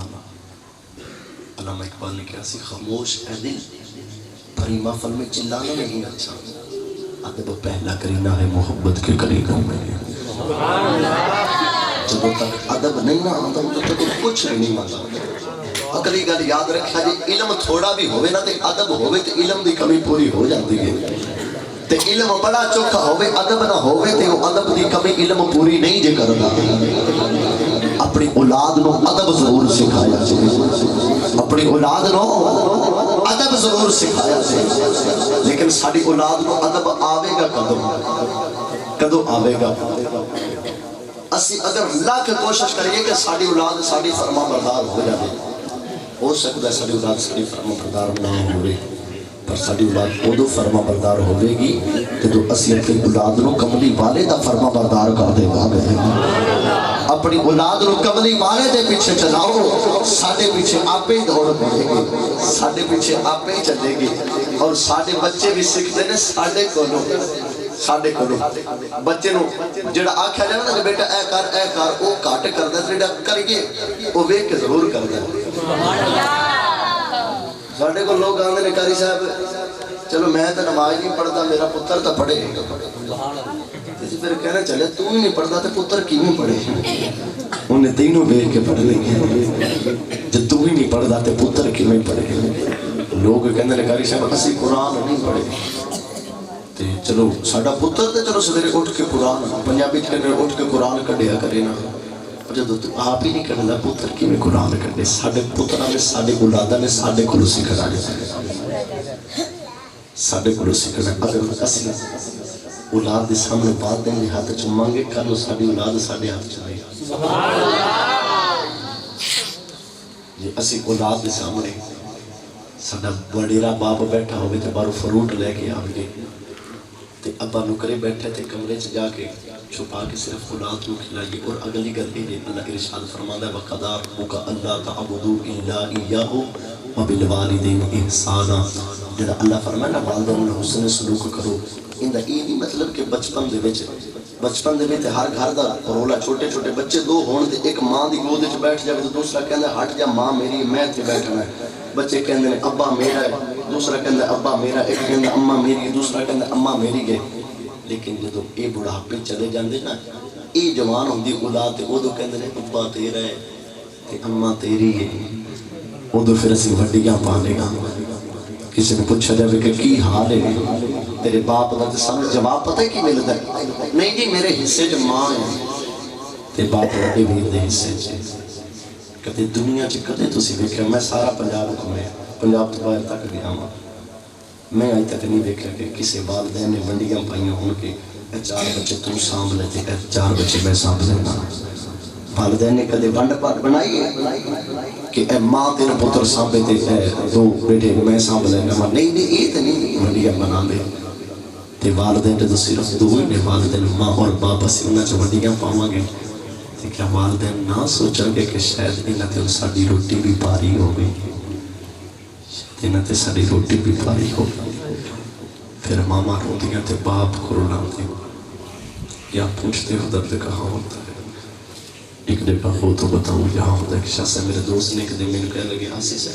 علامہ اقبال نے کہا سی خاموش اے دل بھری محفل میں چلانا نہیں اچھا، ادب پہلا کرینہ ہے محبت کے کرینوں میں۔ جب تک ادب نہیں نہ آتا تو تک کچھ نہیں آتا۔ اگلی گل یاد رکھا جی علم تھوڑا بھی ہوئے نا تے ادب ہوئے تے علم دی کمی پوری ہو جاتی ہے، تے علم بڑا چوکھا ہوئے ادب نہ ہوئے تے وہ ادب دی کمی علم پوری نہیں جے کرنا۔ اپنی اولاد نو ادب ضرور سکھایا جائے، اپنی اولاد نو ادب ضرور سکھایا جائے، لیکن ساری اولاد نو ادب آوے گا کدو آوے گا؟ اسی اگر لاکھ کوشش کریے کہ ساری اولاد ساری فرما بردار ہو جائے، ہو سکتا ہے ساری اولاد ساری فرما بردار نہ ہوئے، پر ساری اولاد ادو فرما بردار ہوئے گی کہ جو اسی اپنی اولاد نو کملی والے دا فرما بردار کر دے گا۔ اپنی اولاد نو کملی والے دے پیچھے چلاؤ، ساڑھے پیچھے آپ ہی دوڑ پڑے گی، ساڑھے پیچھے آپ ہی چلے گی، اور ساڑھے بچے بھی سکھتے ہیں ساڑھے کولو، ساڑھے کولو بچے نو جڑا آکھا جائے نا کہ بیٹا اے کر او کاٹ کر دے، جڑا کریے او ویک کے ضرور کر دے۔ ساڑھے کو لوگ آندے نے قاری صاحب چلو میں تو نماز نہیں پڑھتا، میرا پتر تو پڑھے گا، پھر کہنا چلے تو ہی نہیں پڑھتا تو پتر کیوں پڑھے؟ انہیں تینوں بیٹھ کے پڑھ لیں گے، جب تو ہی نہیں پڑھتا تو پتر کیوں پڑھے؟ لوگ کہنے نے قاری صاحب اسی قرآن نہیں پڑھے، چلو ساڑھا پتر تو چلو سویرے اٹھ کے قرآن پنجابی کہنے اٹھ کے قرآن کڈیا کرے نا، جب تو آپ ہی نہیں کرتا پتر کیوں قرآن کڈے؟ ساڑھے پترہ نے ساڑھے اولادہ نے ساڑھے کلو سکھنا ساڑھے کلو سکھنا۔ اگر اسی اولاد دے سامنے بات دیں گے ہاتھ چمائیں گے، کل ساڑھی اولاد ساڑھے ہاتھ چلائے جی اسی اولاد دے سامنے ساڑھا بڑیرا باپ بیٹھا ہوئے تے بارو فروٹ لے کے آگے تے ابا نکرے بیٹھے تے کمرے چ جا کے چھپا کے صرف اولاد کو کھلائیے، اور اگلی گل یہ اللہ ارشاد فرماتا ہے وَقَضَىٰ رَبُّكَ أَلَّا تَعْبُدُوا إِلَّا إِيَّاهُ وَبِالْوَالِدَيْنِ إِحْسَانًا۔ جڑا اللہ فرمایا نا والدین نے حسن سلوک کرو، اندہ یہ نہیں مطلب کہ بچپن دے وچ ہر گھر دا رولا چھوٹے چھوٹے بچے دو ہون دے، ایک ماں دی گود وچ بیٹھ جائے تو دوسرا کہندا ہے ہٹ جا ماں میری میں تے بیٹھنا ہے، بچے کہندے نے ابا میرا ہے، دوسرا کہندا ہے ابا میرا، ایک کہندا اماں میری، دوسرا کہندا اماں میری گئے۔ لیکن جدو اے بڑھاپے چلے جاندے نا، اے جوان ہوندی اولاد تے ادو کہندے نے ابا تیرا ہے تے اماں تیری ہے، ادو پھر اسی وڈیاں پانے گا۔ کسی نے پوچھا جائے کہ کی حال ہے تیرے باپ دا، تے سامنے جواب پتہ ہے کی ملتا ہے؟ نہیں جی میرے حصے جو ماں ہے تے باپ وڈے ویر دے حصے چ۔ کدے دنیا چ کدے تسی ویکھیا؟ میں سارا پنجاب گھومیا، پنجاب تو باہر تک گیا ہاں، میں آج تک نہیں دیکھا کہ کسی والدین نے ونڈیاں پائیاں ہوں کہ اے 4 بچے تم سانبھ لے تے اے 4 بچے میں سانبھ لینا۔ والدین نے کدے ونڈ پات بنائی ہے کہ اے ماں تیرے پتر سانبھے تے اے 2 بیٹے میں سانبھ لینا؟ نہیں یہ تو نہیں ونڈیاں بنا دے تے والدین تو صرف 2 ہی نے، والدین ماں اور باپ، اسی انہاں چ ونڈیاں پاواں گے تے کیا والدین نہ سوچیں گے کہ شاید انہاں تے ساڈی روٹی بھی پاری ہو گئی، انہاں تے ساڈی روٹی بھی پاری ہو گئی؟ پھر ماما روندیاں تے باپ کو رلاندے، یا پوچھتے ہو درد کہاں ہوتا ہے؟ ایک جگہ ہو تو بتاؤں یہاں ہوتا ہے۔ کہ شاہ سے میرے دوست نے ایک دن میں نے کہنے لگے آسی سے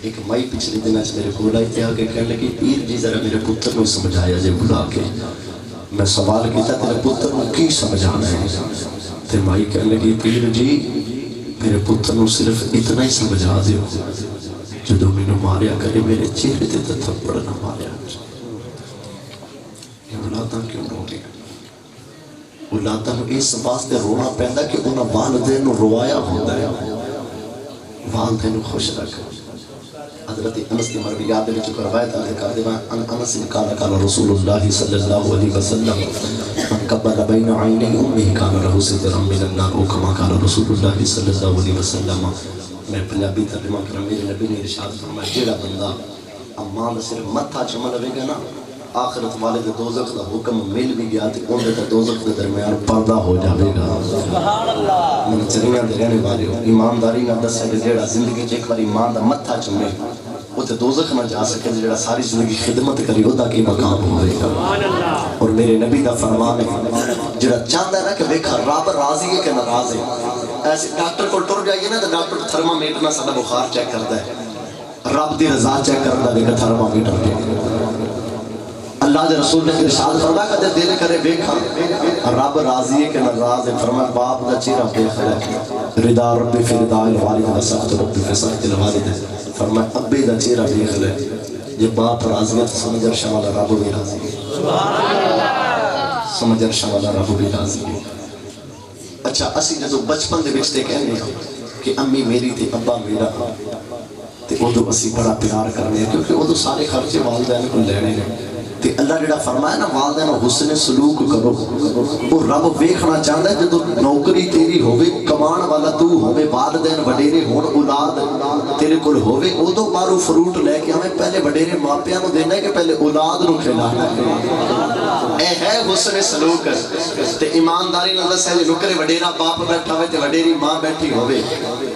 ایک مائی پچھلی دن آج میرے کو لائی تھے آگے کہنے لگے پیر جی ذرا میرے پتر نے سمجھایا جے بلا کے، میں سوال کیتا تیرے پتر نے کی سمجھانا ہے؟ تے مائی کہنے لگی پیر جی میرے پتر نے صرف اتنا ہی سمجھا دیو جدو میں نے ماریا کرے میرے چہرے تے تھپڑ نہ ماریا۔ یہ اولاداں کیوں رو گیا؟ اولاداں اس واسطے رونا پہندا کہ انہاں والدین نو روایا ہوتا ہے، والدین نو خوش رکھ۔ حضرت انس کی مرویات میں جو روایت ذکر دیوا انس نے کہا قال رسول اللہ صلی اللہ علیہ وسلم من قبل بین عینی امہ کان لہ سترا من النار، او کما قال رسول اللہ صلی اللہ علیہ وسلم۔ میں پنجابی ترجمہ کرا، میرے نبی نے ارشاد فرمایا جیڑا بندہ اماں دا صرف متھا چوم لوے گا نا، آخرت والے دے دوزخ دا حکم مل بھی گیا تے اون دے دوزخ دے درمیان پردہ ہو جاوے گا۔ سبحان اللہ۔ میں چریاں دے رہنے والے ہو، ایمانداری نہ دسے کہ جیڑا زندگی چ ایک بار ایمان دا متھا چومے وہ تے دوزخ نہ جا سکے، جیڑا ساری زندگی خدمت کری او دا کی مقام ہوئے گا۔ اور میرے نبی دا فرمان ہے جیڑا چاہتا ہے نا کہ دیکھا رب راضی ہے کہ ناراض ہے، ایسے ڈاکٹر کو ٹر جائیے نا تو ڈاکٹر تھرمامیٹر نہ سارا بخار چیک کرتا ہے، رب دی رضا چیک کرتا ہے کہ تھرمامیٹر کے۔ اللہ دے رسول نے ارشاد فرمایا کہ دل کرے دیکھا رب راضی ہے کہ ناراض ہے، فرمایا باپ دا چہرہ دیکھ لے، رضا ربی فی رضا الوالد و سخط ربی فی سخط الوالد، فرمایا ابے دا چہرہ دیکھ لے، جب باپ راضی ہے تو سمجھ شمال رب بھی راضی ہے، سمجھ شمال رب بھی راضی ہے۔ اچھا اسی جدو بچپن دے بچتے کہنے کہ امی میری تھی ابا میرا، تے ادو اسی بڑا پیار کرنے کیونکہ ادو سارے خرچے والدین کو لینے ہیں، تے اللہ جڑا فرمایا نا والدین حسن سلوک کرو، وہ رب ویکھنا چاہتا ہے جدو نوکری تیری ہوے کمان والا تو ہوے والدین وڈیرے ہون اولاد تیرے کول ہوے ادو بارو فروٹ لے کے ہمیں پہلے وڈیرے ماپیاں نو دینا ہے کہ پہلے اولاد نو کھلانا ہے۔ اے ہے حسن سلوک تے ایمانداری نال دسیا جے نکرے وڈیرا باپ بیٹھا ہوئے تے وڈیری ماں بیٹھی ہوے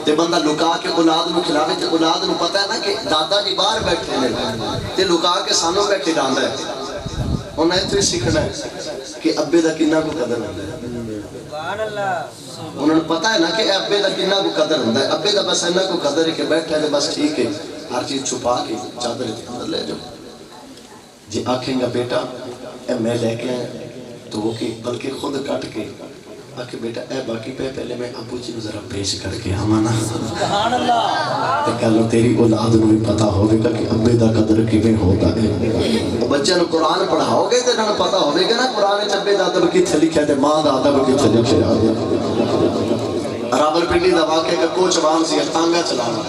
تے بندہ لکا کے اولاد نو کھلاوے تے اولاد نو پتہ ہے نا کہ دادا جی باہر بیٹھے نے تے لکا کے سانو بیٹھے ڈالدا ہے۔ انہیں تو سیکھنا ہے کہ ابے دا کنا کو قدر ہوتا ہے، انہوں نے پتا ہے نا کہ ابے دا کنا کو قدر ہوتا ہے۔ ابے دا بس اینا کو قدر ہے کہ بیٹھا ہے بس ٹھیک ہے، ہر چیز چھپا کے چادر اندر لے جاؤ۔ جی آکھیں گا بیٹا اے میں لے کے آیا تو وہ کہ بلکہ خود کٹ کے آکھے بیٹا اے باقی پہ پہلے میں ابو جی ذرا پیش کر کے ہمانا تے کہلو تیری اولاد نو بھی پتا ہوگا کہ ابے دا قدر کیویں ہوتا ہے۔ بچے نو قرآن پڑھاؤ گے تے انہاں نوں پتا ہوے گا نا قرآن چ ابے دا ادب کتھے لکھیا تے ماں دا ادب کتھے لکھیا۔ راولپنڈی دا واقعہ کہ کوچوان سی تانگا چلانا،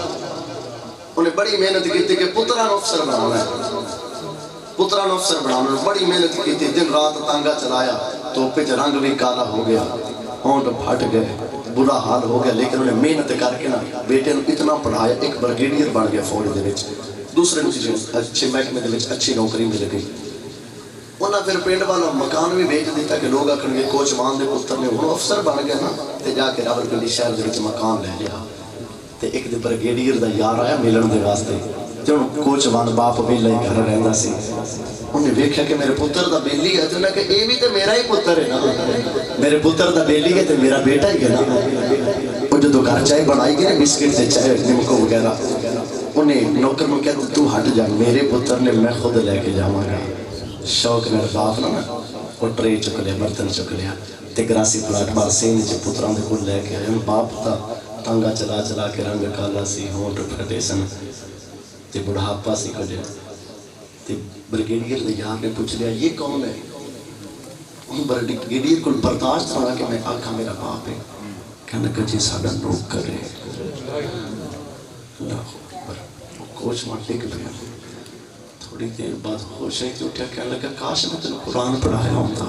انہیں بڑی محنت کی کہ پترا نو افسر بنانا ہے، پترا نو افسر بنانا بڑی محنت کی دن رات تانگا چلایا تو پچ رنگ بھی کالا ہو گیا، ہونٹ پھٹ گئے، برا حال ہو گیا، لیکن انہیں محنت کر کے نا بیٹے نے اتنا پڑھایا ایک بریگیڈیئر بن گیا فوج دے وچ، دوسرے نو اچھے محکمے دے وچ اچھی نوکری مل گئی۔ انہاں پھر پنڈ والا مکان بھی بیچ دیتا کہ لوگ آکھن گے کوچوان دے پتر نے ہن افسر بن گیا نا، تے جا کے راولپنڈی شہر دے وچ مکان لے لیا۔ تے ایک دے بریگیڈیئر دا یار آیا ملن دے واسطے، تے ہن کوچوان باپ ویلا ہی گھر رہندا سی، انہیں دیکھا کہ میرے پتر دا بیلی ہے، تو انہیں کہ اے بھی تے میرا ہی پتر ہے نا، میرے پتر دا بیلی ہے تے میرا بیٹا ہی ہے نا۔ وہ جدو گھر چائے بنائی گئے بسکٹ سے چائے نمکو وغیرہ، انہیں نوکر میں کہتے تو ہٹ جا، میرے پتر نے میں خود لے کے جاؤں گا۔ شوق میرے باپ نا وہ ٹرے چک لیا، برتن چک لیا، تے گراسی پلاٹ بار سین چ پتران دے کول لے کے آئے۔ باپ دا تانگا چلا چلا کے رنگ کالا سی، ہونٹ پھٹے سن، تے بڑھاپا سی کچھ۔ تے بریگیڈیئر نے یار نے پوچھ لیا یہ کون ہے؟ ان بریگیڈیئر کو برداشت ہونا کہ میں آکھا میرا باپ ہے، کہنے کہ جی ساڈا نوکر ہے۔ اللہ اکبر، کوچ مان ٹک پیا، تھوڑی دیر بعد ہوش ہے کہ اٹھا، کہنے لگا کاش میں تینوں قرآن پڑھایا ہوتا،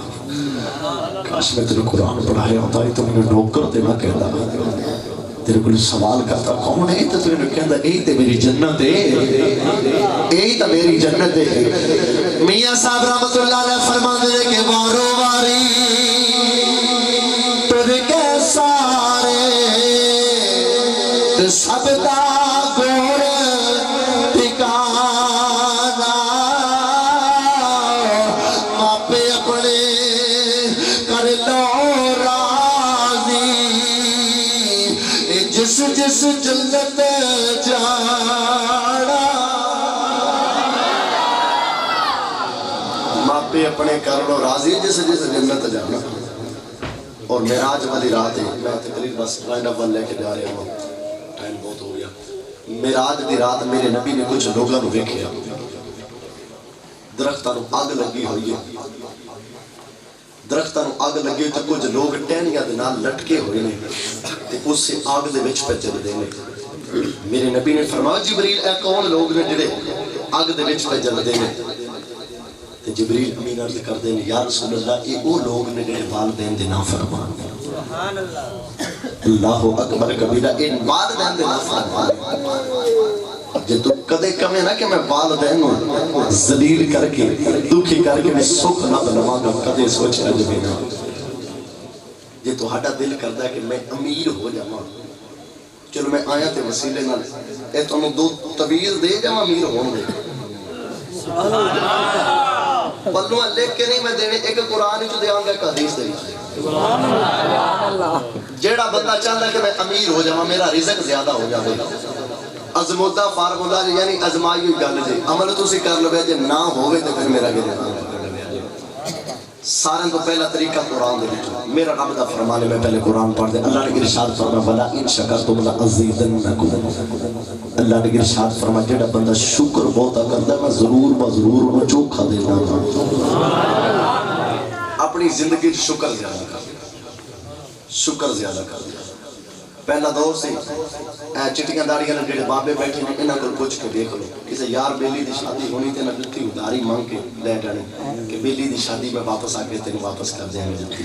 کاش میں تینوں قرآن پڑھایا ہوتا، یہ تو میرے نوکر تے میں کہتا تیرے کو سوال کرتا کون ہے؟ تو تیرے کہتا اے تے میری جنت ہے، اے تے میری جنت ہے۔ میاں صاحب رحمت اللہ علیہ فرمان دے کہ وارو واری تر کے سارے تے سب دا گور ٹھکانا، ماپے اپنے کر لو جس جس جنت جانا، ماپے اپنے کر لو راضی جس جس جنت جانا۔ اور معراج والی رات ہے، میں تقریبا بس لائن اپ ون لے کے جا رہا ہوں، ٹائم بہت ہو گیا۔ معراج دی رات میرے نبی نے کچھ لوگوں کو دیکھا، درختوں کو اگ لگی ہوئی ہے، درختوں کو اگ لگی ہوئی تو کچھ لوگ ٹہنیاں دے نال لٹکے ہوئے نے تے اس سے آگ دے وچ پہ چلدے نے۔ میرے نبی نے فرمایا جبریل اے کون لوگ نے جڑے آگ دے وچ پہ چلدے نے؟ تے جبریل امین عرض کردے نے یا رسول اللہ یہ وہ لوگ نے جڑے والدین دے نافرمان نے۔ سبحان اللہ، اللہ اکبر کبیرہ، ان والدین دے نافرمان جے تو کدے کمیں نہ کہ میں والدین ذلیل کر کے دکھی کر کے میں سکھ نہ بنواں گا، کدے سوچ نہ بھی نہ۔ جے تو ہٹا دل کرتا ہے کہ میں امیر ہو جاواں، چلو میں آیا تے وسیلے نال اے تانوں دو طویل دے جاواں امیر ہون دے، پلوں لکھ کے نہیں میں دینے، ایک قرآن جو دیاں گا ایک حدیث دے جیڑا بندہ چاہتا ہے کہ میں امیر ہو جاواں، میرا رزق زیادہ ہو جاوے، عظمتہ فارمولہ یعنی ازمائی ہوئی گل جی، عمل تو اسی کر لو جے نہ ہوئے تو پھر میرا گرے سارن تو پہلا طریقہ قرآن دے لکھو۔ میرا رب دا فرمانے میں پہلے قرآن پڑھ دے، اللہ نے ارشاد فرمایا وَلَا إِن شَكَرْتُمْ لَأَزِيدَنَّكُمْ، اللہ نے ارشاد فرمایا جڑا بندہ شکر بہتا کرتا ہے میں ضرور انہوں چوکھا دینا گا۔ اپنی زندگی شکر زیادہ کر دیا، شکر زیادہ کر دیا۔ پہلا دور سے چٹیاں داڑیاں نے جڑے بابے بیٹھے نے انہاں کو پوچھ کے دیکھ لو کسی یار بیلی دی شادی ہونی تے نہ جتی اداری مانگ کے لے جانے کہ بیلی دی شادی میں واپس آ کے تینوں واپس کر دیں گے جتی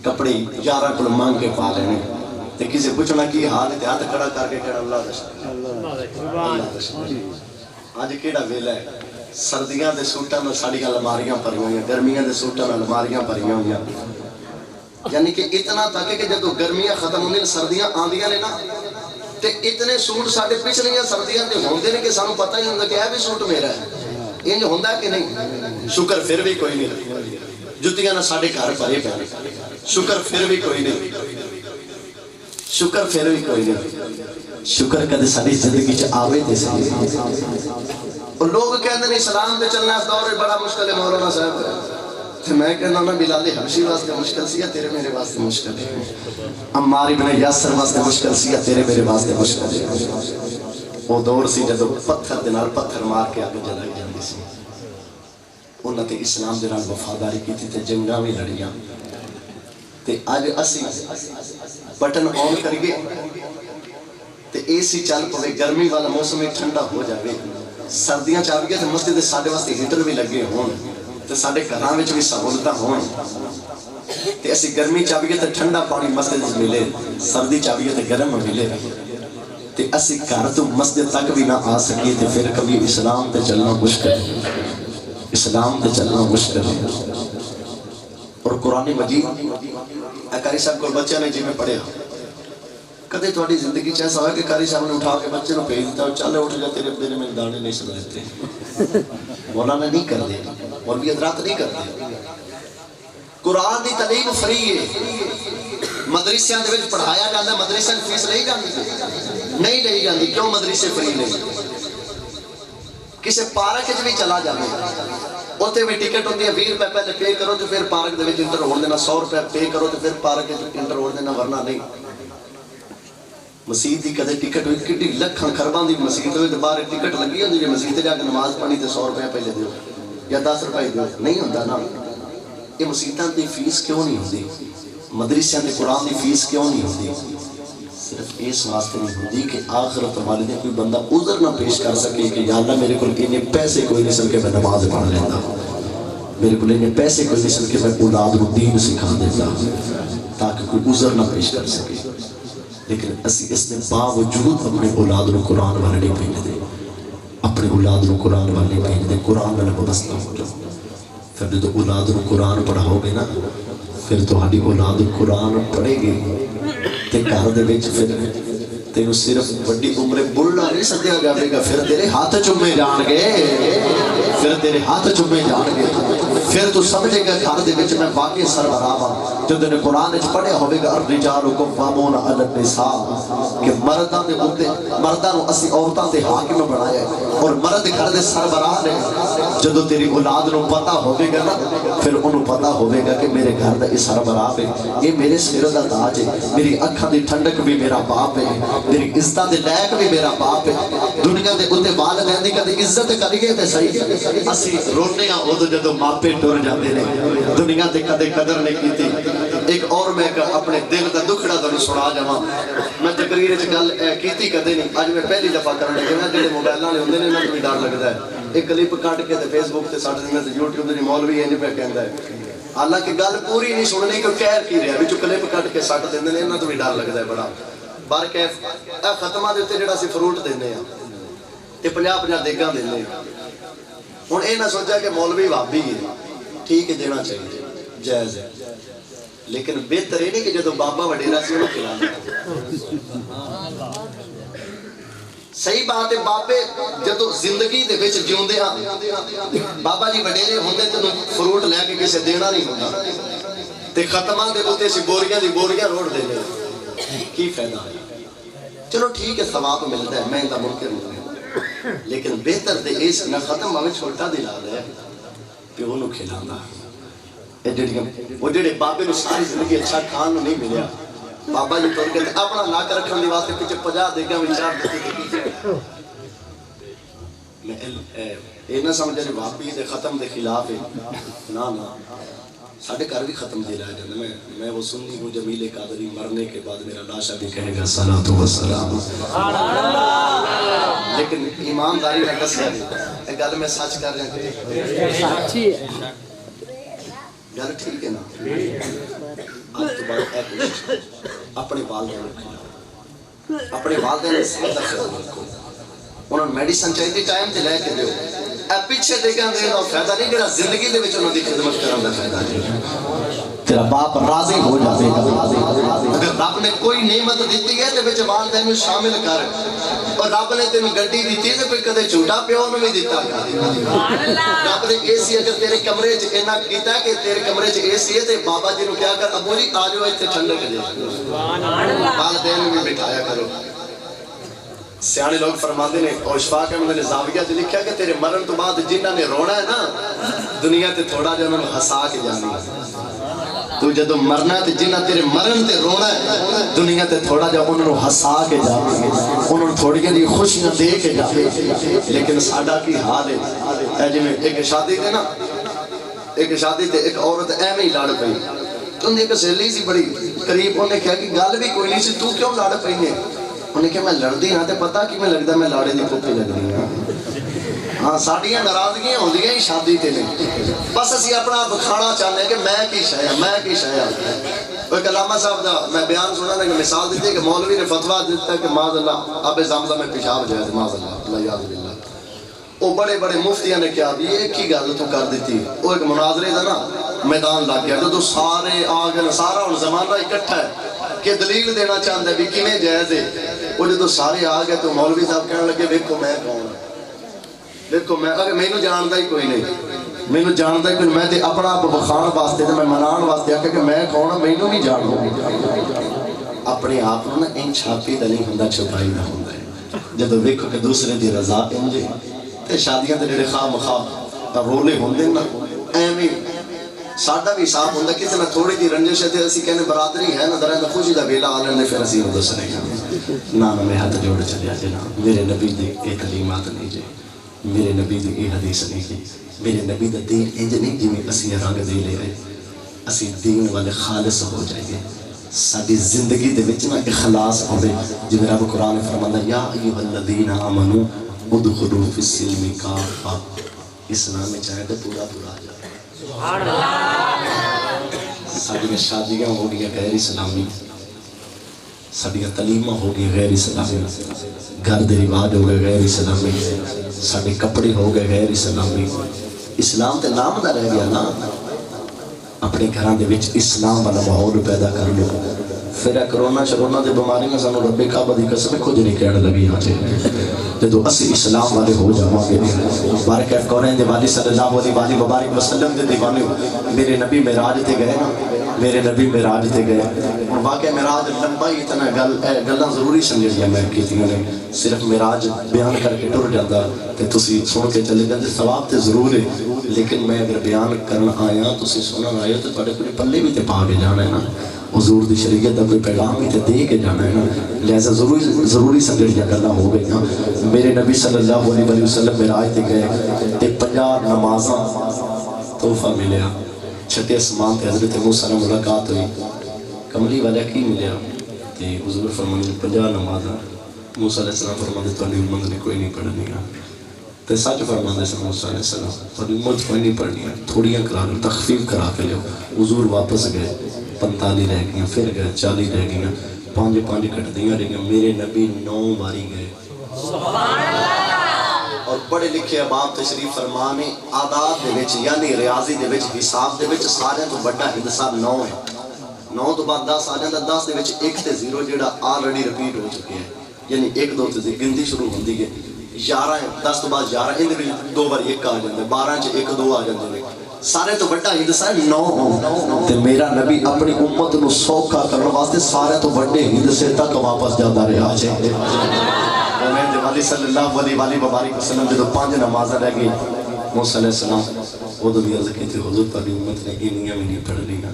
کپڑے یاراں کو مانگ کے پا لینے تے کسی پوچھنا کی حال ہے تے ہاتھ کھڑا کر کے کہنا اللہ دا شکر اج کیڑا ویلا ہے سردیاں دے سوٹاں نال ساڈیاں الماریاں بھریاں ہوئیاں گرمیاں دے سوٹاں نال الماریاں بھریاں ہوئیاں یعنی کہ اتنا تک کہ جدو گرمیاں ختم ہوندی سردیاں آندیاں نے نا تے اتنے سوٹ ساڈے پچھلیاں سردیاں تے ہوندے نے کہ سانوں پتہ ہی ہوندا کہ اے بھی سوٹ میرا ہے انج ہوندا کہ نہیں شکر پھر بھی کوئی نہیں جتیاں نہ ساڈے گھر بھرے پے شکر پھر بھی کوئی نہیں شکر پھر بھی کوئی نہیں شکر کدے ساڈی زندگی چ آوے تے صحیح اور لوگ کہندے نے اسلام تے چلنا اس دور بڑا مشکل ہے مولانا صاحب تے میں کہنا نا بلال حبشی واسطے مشکل سی تیرے میرے واسطے مشکل ہے عمار ابن یاسر واسطے مشکل سی تیرے میرے واسطے مشکل ہے وہ دور سی جدو پتھر دے نال پتھر مار کے آگے جلائی جاندی سی انہاں تے اسلام دے نال وفاداری کیتی تے جنگاں وی لڑیاں تے اج اسی بٹن آن کریے تے اے سی چل پوے گرمی والا موسم ٹھنڈا ہو جاوے سردیاں چاویے تے مسجد ساڈے واسطے ہیٹر بھی لگے ہون تے ساڈے گھراں وچ بھی سہولتاں ہون تے اسی گرمی چاویے تے ٹھنڈا پانی مسجد وچ ملے سردی چاویے تے گرم ملے تے اسی گھر تو مسجد تک بھی نہ آ سکیے تے پھر کبھی اسلام تے چلنا مشکل ہے اسلام تے چلنا مشکل ہے اور قرآن مجید قاری صاحب کو بچہ نے جی میں پڑھیا کدے تھوڑی زندگی چ ایسا ہوا کہ قاری صاحب نے اٹھا کے بچے کو بھیج دیتا چل اٹھ جا تیرے ابے نے میرے دانے نہیں سن دیتے مولانا نہیں کر دے اور بھی حضرات نہیں کرتے قرآن دی تعلیم فری ہے مدرسیاں دے وچ پڑھایا جاندا مدرسے دی فیس لئی جاندی نہیں لئی جاندی کیوں مدرسے فری نہیں کسے پارک وچ بھی چلا جاندے اوتے بھی ٹکٹ ہوندی ہے 20 روپے پہلے پے کرو تو پھر پارک دے وچ انٹر ہون دینا 100 روپے پے کرو تو پھر پارک وچ انٹر ہون دینا ورنہ نہیں مسجد دی کدے ٹکٹ ہوئی کڈی لکھاں خرباں دی مسجد ہوئی تے باہر ٹکٹ لگی ہوندی ہے مسجد تے جا کے نماز پڑھنی تے 100 روپے پہلے دیو یا 10 روپے دیو نہیں ہوندا نا یہ مسجداں دی فیس کیوں نہیں ہوندی مدرسیاں دے قرآن دی فیس کیوں نہیں ہوندی صرف اس واسطے نہیں ہوندی کہ آخرت والے دن کوئی بندہ عذر نہ پیش کر سکے کہ یا اللہ میرے کو اتنے پیسے کوئی نہیں سن کے میں نماز پڑھ لیتا میرے کو اتنے پیسے کوئی نہیں سن کے میں اولاد کو دین سکھا دیتا تاکہ کوئی عذر نہ پیش کر سکے لیکن اسی اس نے باوجود اپنے اولاد کو قرآن والے نہیں بھیج دے اپنے اولاد کو قرآن والے نہیں بھیج دے قرآن والے وابستہ ہو جاؤ پھر جو اولاد کو قرآن پڑھاؤ گے نا پھر تہاڈی اولاد قرآن پڑھے گی تے گھر دے وچ پھر تینوں صرف بڑی عمر بڑھنا نہیں سدیا جاوے گا پھر تیرے ہاتھ چومے جان گے پھر تیرے ہاتھ چومے جان گے پھر تو سمجھے گا گھر دے وچ میں واقعی سربراہ ہاں جدوں نے قرآن وچ پڑھیا ہوے گا الرجال قوامون علی النساء کہ مرداں دے اوتے مرداں نو اسی عورتاں تے حاکم بنایا ہے اور مرد گھر دے سربراہ نے جدوں تیری اولاد نو پتہ ہوے گا نا پھر انہوں پتہ ہوے گا کہ میرے گھر دا یہ سربراہ ہے یہ میرے سر دا تاج ہے میری اکھاں دی ٹھنڈک بھی میرا باپ ہے میری عزت دے لائق بھی میرا باپ ہے دنیا دے اوتے والدین دی کدی عزت کریے تے صحیح اسی رونے ہاں اودوں جدوں ماپے ٹر جاندے نے دنیا تے کدے قدر نہیں کیتی ایک اور میں اپنے دل دا دکھڑا تانوں سنا جاواں میں تقریر وچ گل کیتی کدے نہیں اج میں پہلی دفعہ کرن لگا جڑے موبائل والے ہوندے نے انہاں نوں بھی ڈر لگدا ہے ایک کلپ کٹ کے تے فیس بک تے ساڈے دے تے یوٹیوب دے مولوی انج پہ کہندا ہے حالانکہ گل پوری نہیں سننی کہ کہہ کی رہا وچوں کلپ کٹ کے سٹ دیندے نے انہاں تو بھی ڈر لگدا ہے بڑا بار کیف اے ختمہ دے اوتے جڑا سی فروٹ دیندے ہاں تے 50-50 دیگاں دیندے ہاں ہن اے نہ سوچا کہ مولوی وہابی ہے ٹھیک ہے دینا چاہیے جائز ہے لیکن بہتر یہ نہیں کہ جدو بابا وڈیرا سی انہوں کھلانا صحیح بات ہے بابے جدو زندگی دے وچ جیوندے ہاں بابا جی وڈیرے ہوندے تے فروٹ لے کے کسے دینا نہیں ہوندا تے ختماں دے اوتے سی بوریاں دی بوریاں روڑ دیندے کی فائدہ ہے چلو ٹھیک ہے ثواب ملتا ہے میں اندا منکر نہیں لیکن بہتر تے اس نہ ختم میں چھوٹا دلا ہے پیو نو کھلانا وہ جڑے بابے نو ساری زندگی اچھا کھان نو نہیں ملیا بابا جی تر کے اپنا ناک رکھن دی واسطے پیچھے 50 دیگاں وچار دتی میں اے نہ سمجھے وابی دے ختم دے خلاف ہے نا ساڑھے گھر بھی ختم دے رہا ہے میں وہ سنی ہوں جمیل قادری مرنے کے بعد میرا لاشا بھی کہے گا صلاۃ و سلام. لیکن ایمانداری نہ دسیا نہیں گل میں سچ کر رہا ہوں گل ٹھیک ہے نا. آج تو بڑا اپنے والدین اپنے والدین کا خیال رکھو. انہوں نے میڈیسن چاہیے ٹائم تے لے کے دیو. اے پیچھے دے گا دے دا فائدہ نہیں جڑا زندگی دے وچ انہوں دی خدمت کرن دا فائدہ نہیں. تیرا باپ راضی ہو جائے گا. اگر رب نے کوئی نعمت دیتی ہے تے وچ والدین نوں شامل کر. اور رب نے تینوں گڈی دیتی تے کوئی کدے جھوٹا پیو نوں نہیں دیتا. رب نے اے سی اگر تیرے کمرے وچ اینا کیتا ہے کہ تیرے کمرے وچ اے سی ہے تے بابا جی نوں کیا کر ابو جی آ جاؤ ایتھے ٹھنڈک دے. والدین نوں بھی بٹھایا کرو. سیانے لوگ فرماتے ہیں اور اشفاق احمد نے زاویہ جو لکھا کہ تیرے مرن تو بعد جنہاں نے رونا ہے نا دنیا تے تھوڑا جا انہوں نے ہسا کے جانی ہے. تو جدو مرنا ہے جنہاں تیرے مرن تے رونا ہے دنیا تے تھوڑا جا انہوں نے ہسا کے جانی ہے. انہوں نے تھوڑی جی خوشیاں دے کے جانی ہے. لیکن ساڑھا کی حال ہے اے جی میں ایک شادی تے نا ایک شادی تے ایک عورت ایمیں ہی لڑ پئی. تو انہیں ایک سہیلی سی بڑی قریب انہیں کہا کہ گل بھی کوئی نہیں سی تو کیوں لڑ پئی ہے. انہیں کہا میں لڑدی ہاں تے پتہ کی میں لگتا میں لاڑے دی پھوپھی لگ رہی ہاں. ہاں ساڑیاں ناراضگیاں ہوں دیاں ہی شادی تے نہیں. بس اسی اپنا بکھانا چاہتے ہیں کہ میں کی شایا. ایک علامہ صاحب دا میں بیان سنا نے مثال دیتی ہے کہ مولوی نے فتویٰ دیتا ہے کہ معاذ اللہ آب زمزم میں پیشاب جائے معاذ اللہ یاد باللہ. وہ بڑے بڑے مفتیاں نے کیا بھی ایک ہی گل تو کر دیتی. وہ ایک مناظرے دا نا میدان لگ گیا جو سارے آگے سارا ان زمانہ اکٹھا ہے کہ دلیل دینا چاہتا ہے بھی کیویں جائز ہے. وہ جدو سارے آ گئے تو مولوی صاحب کہنے لگے ویکھو میں کون دیکھو میں اگر مینوں جاندا ہی کوئی نہیں مینوں جاندا ہی کوئی میں تے اپنا آپ بخان واسطے تے میں منان واسطے آ کہ میں کون ہاں مینوں نہیں جاندا. اپنے آپ نا ان چھاپی دا نہیں ہوندا چھپائی دا ہوندا ہے. جدو ویکھو کہ دوسرے دی رضا انجے تے شادیاں تے جڑے خواہ مخواہ رولے ہوندے نا ایویں ساڈا بھی حساب ہوندا کہ اتنا تھوڑی جی رنجش ہے تے اسی کہنے برادری ہے نا درا خوشی دا ویلا آ لیندے پھر اسی نوں دسنے نا میں ہاتھ جوڑ چلیا جناب میرے نبی دی اے تعلیمات نہیں جے میرے نبی دی اے حدیث نہیں جے میرے نبی دا دین انج نہیں جویں اسی رنگ دے لے آئے. اسی دین والے خالص ہو جائیے. ساری زندگی دے وچ نا اخلاص ہوے جویں رب قرآن فرماندا یا ایھا الذین آمنوا ادخلوا فی السلم کافہ. اسلام میں چاہے تے پورا پورا آ جائے. سبحان اللہ. ساڈیاں شادیاں ہو گئی غیر اسلامی ساڈیاں تعلیماں ہو گئی غیر اسلامی گھر دے رواج ہو گئے غیر اسلامی ساڈے کپڑے ہو گئے غیر اسلامی. اسلام تے نام دا رہ گیا نا. اپنے گھراں دے وچ اسلام والا ماحول پیدا کر لو. پھر کرونا شرونا دے بیماریاں سانو رب کعبہ دی قسم کچھ نہیں کہنے لگی ہاں جی. جدو اسی اسلام والے ہو جاواں گے بارک کورین دے والی صلی اللہ علیہ وآلہ وسلم دے دیوانے میرے نبی معراج تے گئے نا میرے نبی معراج تے گئے. اور واقعہ معراج لمبا ہی اتنا گلاں ضروری سمجھیاں میں کیتیاں نے. صرف معراج بیان کر کے ٹر جاتا تے تسی سن کے چلے جاندے ثواب تے ضرور ہے. لیکن میں اگر بیان کرن آیا تسی سنن آئے تو تواڈے کوئی پلے بھی تے پا کے جانا ہے نا. حضور دی شریعت دا کوئی پیغام ہی تے دے کے جانا ہے نا. لہذا ضروری سمجھیاں گلاں ہو گئی نا. میرے نبی صلی اللہ علیہ وسلم معراج تے گئے تے 50 نمازاں تحفہ ملیا. چھٹے اسمان تے حضرت موسیٰ نے ملاقات ہوئی. کملی والا کی ملیا تے حضور فرماندے 50 نمازاں. موسیٰ علیہ السلام فرماندے تواڈی امت نے کوئی نہیں پڑھنی تے سچ فرماندے سن موسیٰ علیہ السلام تواڈی امت کوئی نہیں پڑھنی تھوڑیاں کرا لو تخفیف کرا کے لو. حضور واپس گئے 45 رہ گئیں پھر گئے 40 رہ گئیں 5 کٹدیاں رہ گئیں. میرے نبی 9 باری گئے. اور بڑے لکھے اباب تشریف فرمانے آداب دے وچ یعنی ریاضی دے وچ حساب دے وچ سارے تو بڑا حصہ 9 ہے. 9 تو بعد 10 آ جاندا 10 دے وچ 1 تے 0 جڑا آلریڈی ریپیٹ ہو چکے ہیں یعنی 1 2 تے گنتی شروع ہوندی ہے. 11 ہے 10 تو بعد 11 ان دے وچ 2 بار 1 آ جاندا 12 چ 1 2 آ جاندے. سارے تو بڑا حصہ 9 تے میرا نبی اپنی امت نو سوکھا کرنے واسطے سارے تو بڑے حصے تک واپس جاتا رہا ہے. مومن دے والی صلی اللہ علیہ وآلہ وسلم جدو 5 نمازاں رہ گئی موسیٰ علیہ السلام ادو بھی عرض کی تھی حضور تاری امت نے انیاں بھی نہیں پڑھ لینا.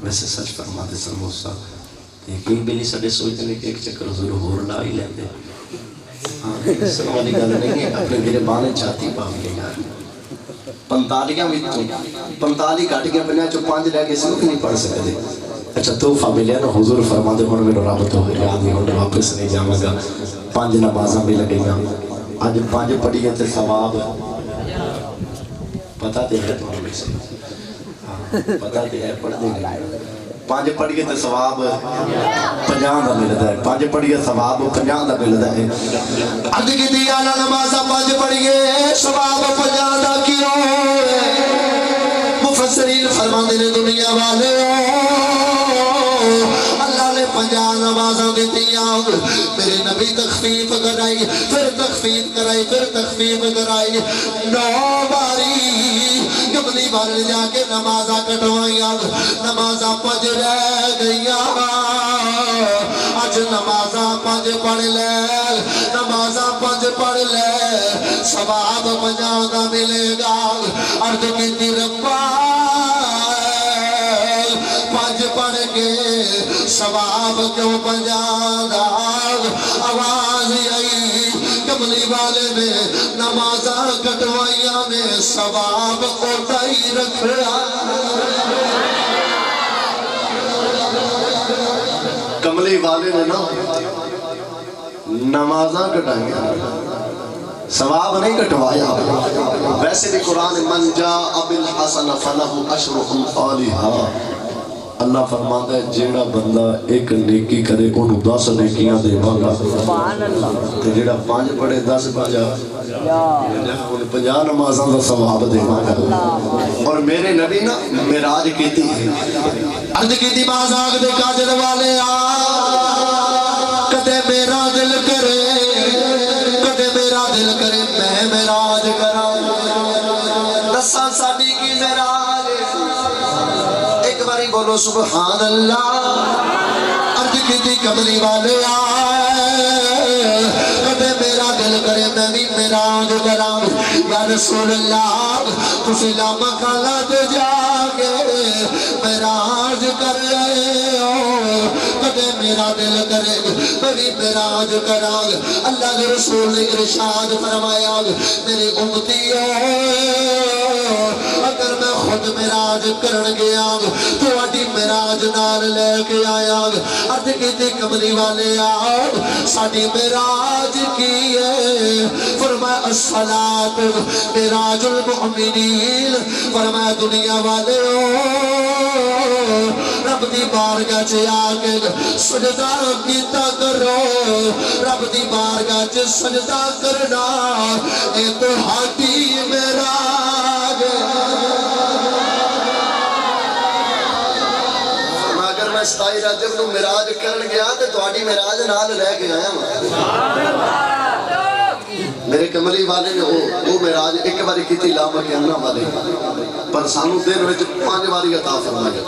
ویسے سچ فرماتے سن موسیٰ کئی بیلی ساڑے سوچتے ہیں کہ ایک چکر حضور ہور لا ہی لیندے. سن والی گل نہیں ہے اپنے میرے بانے چاہتی پاؤں گے یار 45 کٹ کے 50 چوں 5 لے کے سنو کہ نہیں پڑھ سکتے. اچھا تحفہ ملیا نا حضور فرما دے ہن میرا رب تو یاد نہیں ہن واپس نہیں جاواں گا. 5 نمازاں بھی لگیاں اج 5 پڑھیے تے ثواب پتہ تے ہے تمہیں بھی سے پتہ تے ہے پڑھ دے 5 پڑھیے تے ثواب 50 دا ملدا ہے. 5 پڑھیے ثواب 50 دا ملدا ہے. عرض کیتی اعلی نمازاں 5 پڑھیے ثواب 50 دا کیوں ہے؟ مفسرین فرماندے نے دنیا والے اللہ نے 50 نمازاں دتیاں میرے نبی تخفیف کرائی پھر تخفیف کرائی پھر تخفیف کرائی 9 باری کملی بار جا کے نمازاں کٹوائیاں نمازاں 5 رہ گئیاں اج نمازاں 5 پڑھ لے نمازاں 5 پڑھ لے ثواب 50 دا ملے گا. عرض کیتی ربا 5 پڑھ کے ثواب کیوں 50 دا آواز آئی کملی والے نے نمازاں کٹوائیاں میں ثواب اوٹا ہی رکھا. کملی والے نے نا نمازاں کٹائیاں ثواب نہیں کٹوایا. ویسے بھی قرآن من جاء بالحسنہ فلہ عشر امثالھا اللہ فرماتا ہے جیڑا بندہ ایک نیکی کرے انہوں 10 نیکیاں دے مانگا تے جیڑا 5 پڑھے 10 50 نمازاں دا ثواب دے مانگا. اور میرے نبی نا معراج کیتی عرض کیتی باز آگ دے قادر والے کدے میرا دل کرے میں معراج کراں دساں ساڈی کی معراج ایک باری بولو سبحان اللہ. عرض کیتی کملی والے کدے میرا دل کرے میں بھی معراج کراں یا رسول اللہ تسی لاما کالا تے جا کے معراج کر رہے ہو کدے میرا دل کرے میں بھی معراج کراں. اللہ کے رسول نے ارشاد فرمایا میری امتیو اگر میں خود معراج کرن گیا تو اڈی معراج نال لے کے آیا. عرض کیتی کملی والے ساڈی معراج کی ہے فرمایا الصلاۃ معراج المؤمنین فرمایا دنیا والے رب دی بارگاہ چ آ کے سجدہ کیتا کرو رب دی بارگاہ چ سجدہ کرنا اے تہاڈی معراج. اگر میں 27 رجب نو معراج کرن گیا تے تہاڈی معراج نال لے کے آیا میرے کملی والے نے وہ معراج ایک باری کیتی لاما کے انہ والے پر سانو دن وچ 5 باری عطا فرمایا.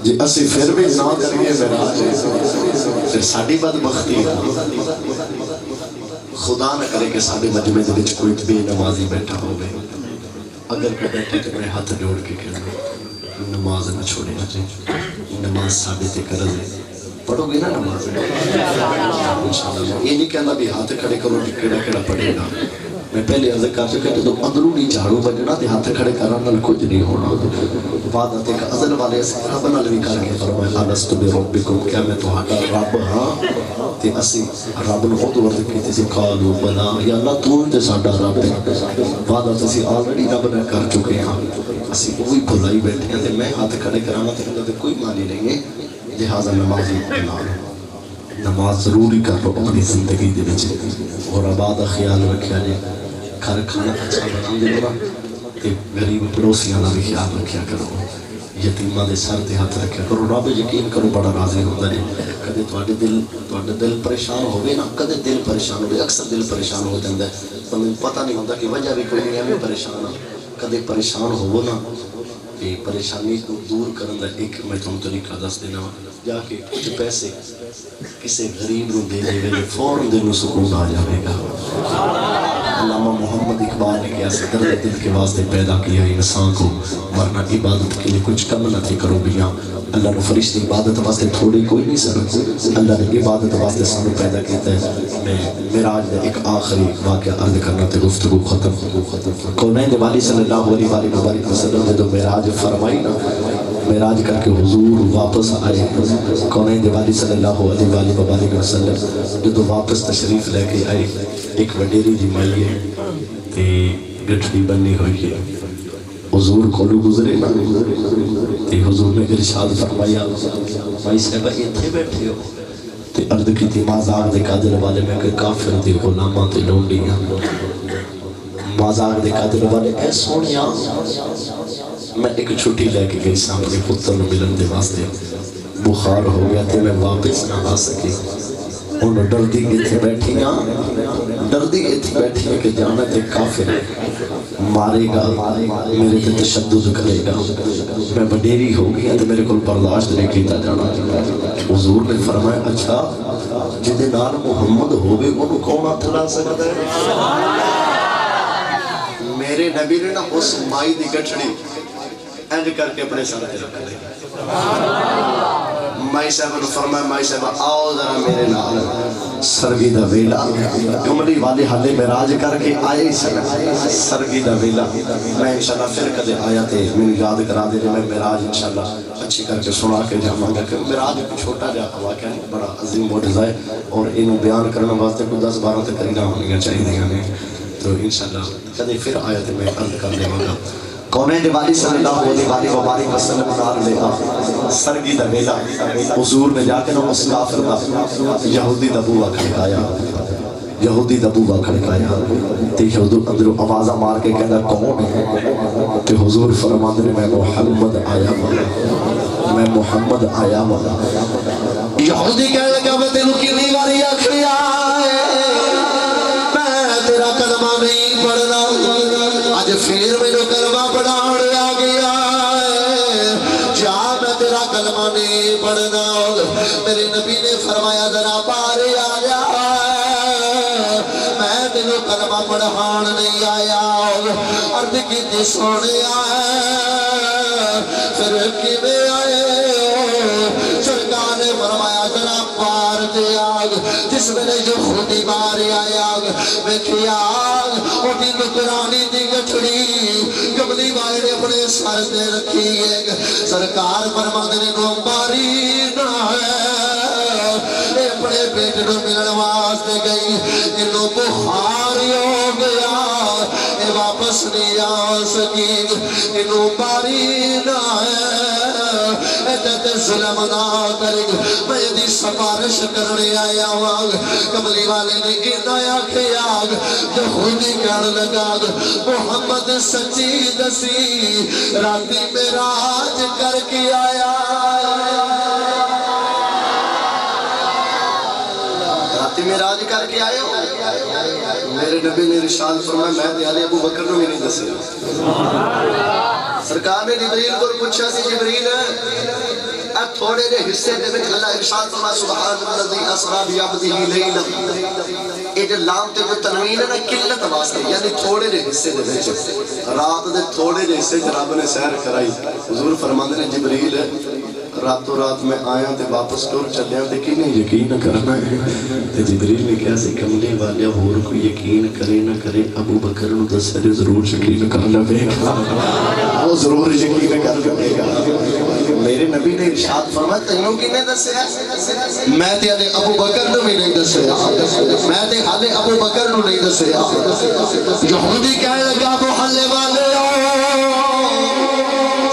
جی اسی پھر بھی نہ کریے معراج پھر ساڈی بدبختی ہے. خدا نہ کرے کہ ساڈے مجمع دے وچ کوئی بے نمازی بیٹھا ہوے اگر کوئی بیٹھے تو میں ہاتھ جوڑ کے کہنا نماز نہ چھوڑے نماز ثابت کرے پڑھو گے نا نماز انشاءاللہ. یہ نہیں کہنا بھی ہاتھ کھڑے کرو کیڑا کیڑا پڑھے گا. میں پہلے عرض کر چکا کہ جب اندرونی جھاڑو بجنا تے ہاتھ کھڑے کرنا نال کچھ نہیں ہونا. بعد ایک ازل والے رب نال بھی کر کے فرمایا الست بربکم کیا میں تہاڈا رب ہاں تے اسی رب نو خود ورد کیتے سی قالوا بلا یا اللہ تو تے ساڈا رب ہے. بعد اسی آلریڈی رب نے کر چکے ہاں اسی وہی بھلائی بیٹھے ہیں تے میں ہاتھ کھڑے کرانا تے کوئی معنی نہیں ہے. لہذا نمازی بنا نماز ضروری کر لو اپنی زندگی دے وچ اور آباد خیال رکھیا جائے گھر کھانا اچھا بنا دے نا تے غریب پڑوسیاں دا بھی خیال رکھیا کرو یتیماں دے سر تے ہاتھ رکھیا کرو. رب یقین کرو بڑا راضی ہوندا ہے. کدے تواڈے دل پریشان ہوے نا کدے دل پریشان ہوے اکثر دل پریشان ہو جاندا ہے تمہیں پتہ نہیں ہوندا کہ وجہ بھی کوئی نہیں ہے پریشان کدے پریشان ہوو نا کہ پریشانی کو دور کرن دا ایک میں تم طریقہ دس دینا جا کے کچھ پیسے کسی غریب نو دے دے فوراً دل نو سکون آ جائے گا. علامہ محمد اقبال نے کیا سے درد دل کے واسطے پیدا کیا انسان کو، ورنہ عبادت کے لیے کچھ کم نہ تھی کرو بیاں۔ اللہ نے فرشتے عبادت واسطے تھوڑی کوئی نہیں سر، اللہ نے عبادت واسطے سانو پیدا کیتا ہے۔ میں معراج دا ایک آخری واقعہ عرض کرنا تے گفتگو ختم۔ کونین دے والی صلی اللہ علیہ وسلم جدو معراج فرمائی نا، معراج کر کے حضور واپس آئے، کونین دے والی صلی اللہ علیہ وسلم جدو واپس تشریف لے کے آئے، ایک وڈیری دی مائی ہے تے گٹھڑی بنی ہوئی ہے، حضور کولو گزرے نا تے حضور نے ارشاد فرمایا مائی صاحبہ اتھے بیٹھے ہو تے عرض کی تھی مازاق دے قادر والے میں کہ کافر دے غلامہ تے لونڈیاں، مازاق دے قادر والے اے سونیاں میں ایک چھٹی لے کے گئی سام اپنے پتر نو ملن دے واسطے، بخار ہو گیا تھے میں واپس نہ آ سکی، انہوں ڈردی اتھے بیٹھیاں کہ جانا تے کافر مارے گا، میرے تے تشدد کرے گا، میں وڈیری ہو گیا تو میرے کو برداشت نہیں کیتا جانا۔ حضور نے فرمایا اچھا جدے نال محمد ہوگے انہوں کون ہاتھ لا سکتا ہے؟ میرے نبی نے نا اس مائی دی گٹھڑی اینڈ کر کے اپنے سر تے رکھ لے، مائی صاحب نے فرمایا مائی صاحب آؤ ذرا میرے نال، سرگی دا ویلا کملی والے حالے معراج کر کے آئے سرگی دا ویلا، میں انشاءاللہ پھر کدے آیا تے میں یاد کرا دے میں معراج انشاءاللہ اچھی کر کے سنا کے جاواں گا کہ معراج کوئی چھوٹا جا واقعہ نہیں، بڑا عظیم معجزہ ہے اور انہوں بیان کرنے واسطے کوئی 10-12 تقریریں ہونیاں چاہیے ہیں، تو انشاءاللہ کدے پھر آیا تے میں عرض کر دے گا۔ کونین دے والی صلی اللہ علیہ وسلم نال لے آ سرگی دا ویلا، حضور نے جا کے نا اس کافر دا یہودی دا بوہ کھڑکایا تے یہودو اندرو آوازہ مار کے کہنا کون ہے تے حضور فرمان دے میں محمد آیا ہوا، یہودی کہنے لگا میں تینوں کی نیواری آکھری آئے میں تیرا کلمہ نہیں پڑھنا، آج پھر میں کلمہ پڑھانے آ گیا جا میں تیرا کلمہ نہیں پڑھنا، میرے نبی نے فرمایا ذرا بارے آیا میں تینوں کلمہ پڑھان نہیں آیا، عرض کی تھی سونے آئے پھر کیویں آئے سرکار نے فرمایا ذرا بار دے آگ، جس میں نے جو خودی بارے آیا ویکھی آگ اٹھی نکرانی دی گٹھڑی کملی والے نے اپنے سر تے رکھی ہے، سرکار فرماندے نے نو باری نہ ہے، اے اپنے بیٹے نو ملن واسطے گئی، انہوں بخار ہو گیا اے واپس نہیں آ سکی، انہوں باری نہ ہے تے ظلم نہ کرے، میں دی سفارش کرنے آیا ہوں، کملی والے نے اتنا کیا جو خودی کہنے لگا محمد سچی دسی راتی معراج کر کے آیا، راتی معراج کر کے آیا میرے نبی نے ارشاد فرمایا میں تے آل ابو بکر نو بھی نہیں دسیا، سرکار نے جبریل کو پوچھا سی جبریل تھوڑے دے حصے دے وچ اللہ ارشاد فرمایا سبحان الذی اسری بعبدہ لیلا، اے جو لام تے جو تنوین ہے نا قلت واسطے یعنی تھوڑے دے حصے دے وچ، رات دے تھوڑے دے حصے رب نے سیر کرائی، حضور فرماندے نے جبریل راتوں رات میں آیا تے واپس ٹور چلے تے کی نہیں یقین کرنا ہے، تے جبریل نے کہا سی کملے والے اور کوئی یقین کرے نہ کرے ابو بکر نو دسے ضرور یقین کر لے گا، وہ ضرور یقین کر لے گا، میرے نبی نے ارشاد فرمایا تینوں کنے دسیا، میں تے ابو بکر نو بھی نہیں دسیا، میں تے حالے ابو بکر نو نہیں دسیا، یہودی کہنے لگا محلے والے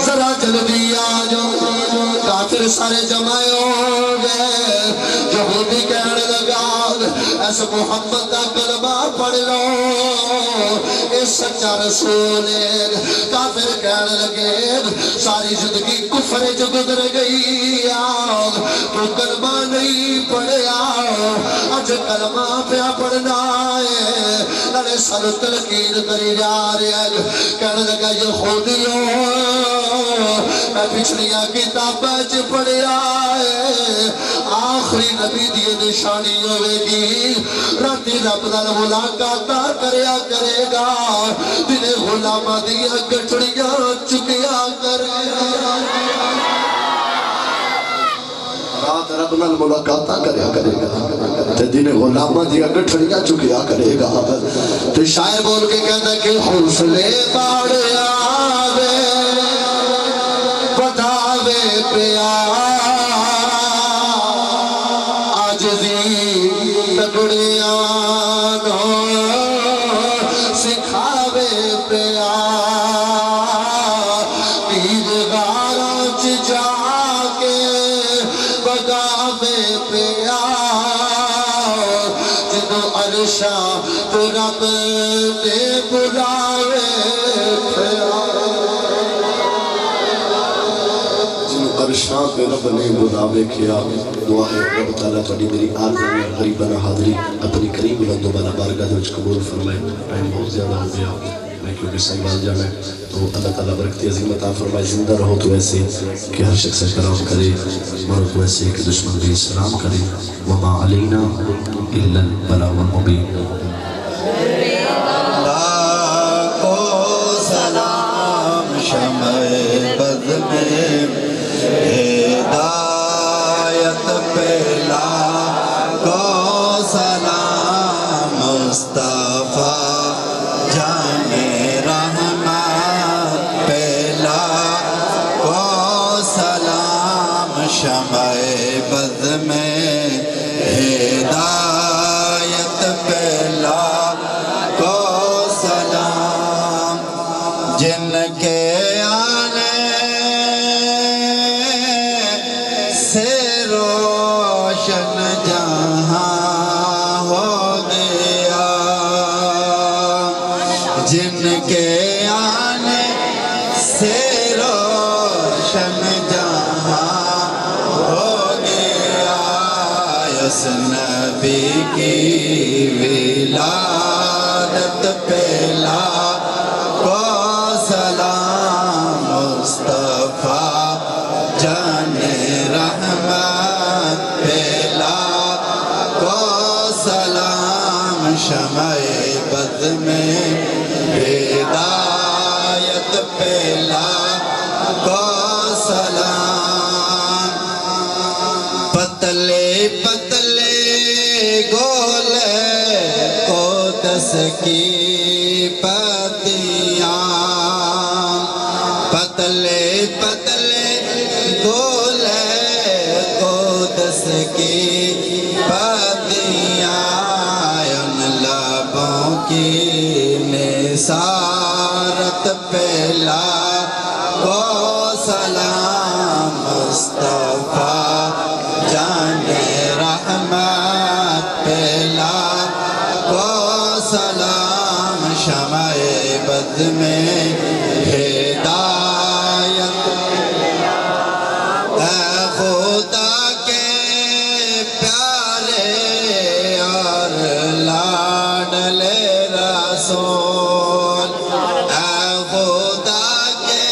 ذرا جلدی آ جاؤ، کافر سارے جمع ہو گئے، یہودی کہنے لگا اس محمد کا کلمہ پڑھ لو اے سچا رسول ہے، کافر کہنے لگے ساری زندگی کفر جو گزر گئی تو کلمہ نہیں پڑھیا، آج کلمہ پیا پڑھنا ہے، نالے سر تلقین کری جا رہا ہے، کہنے لگا یہودیوں میں پچھلیاں کتابیں پڑھیا ہے، آخری نبی دی نشانی ہوئے گی راتی رب نال ملاقاتاں کریا کرے گا دل غلاماں دیاں گٹھڑیاں چکیا کرے گا رات رب نال ملاقاتاں کریا کرے گا تے دن غلاماں دیاں گٹھڑیاں چکیا کرے گا تے شاعر بول کے کہتا کہ حوصلے باڑیا وے بتاوے پیار عاجزی تکڑیاں نو سکھاوے پیار پیر غاراں چ جا کے بگاوے پیار جنوں عرشاں تے رب نے بلاوے پیار عرشاں پہ رب نے بلاوے کیا دعا ہے رب تعالیٰ تھوڑی میری آرزانی اور غریبانہ حاضری اپنی قریب بلند و بالا بارگاہ دے وچ قبول فرمائے ٹائم بہت زیادہ ہو گیا میں کیونکہ سنبھال جانا ہے تو اللہ تعالیٰ برکتی عظیم عطا فرمائے زندہ رہو تو ایسے کہ ہر شخص کرام کرے مرو تو ایسے کہ دشمن بھی سلام کرے وما علینا الا البلاغ المبین لاکھوں سلام شمع بز میں ہدایت پہ لاکھوں سلام مصطفیٰ جان رحمت پہ لاکھوں سلام شمع بز میں ہدایت پہ لاکھوں سلام جن کے آنے سے روشن جہاں ہو گیا جن کے آنے سے روشن جہاں ہو گیا اس نبی کی ولادت پہ لاکھوں سلام مصطفیٰ جان رحمت پہ لاکھوں سلام شمع بز میں ہدایت پہ لاکھوں سلام پتلے پتلے گولے کو دس کی پتیاں پتلے پتلے گولے کو دس کی پتیاں ان لبوں کی نثارت پہ لاکھوں سلام مصطفیٰ جان رحمت پہ لاکھوں سلام شمع بز میں ہدایت اے خدا کے پیارے اور لاڈلے رسول اے خدا کے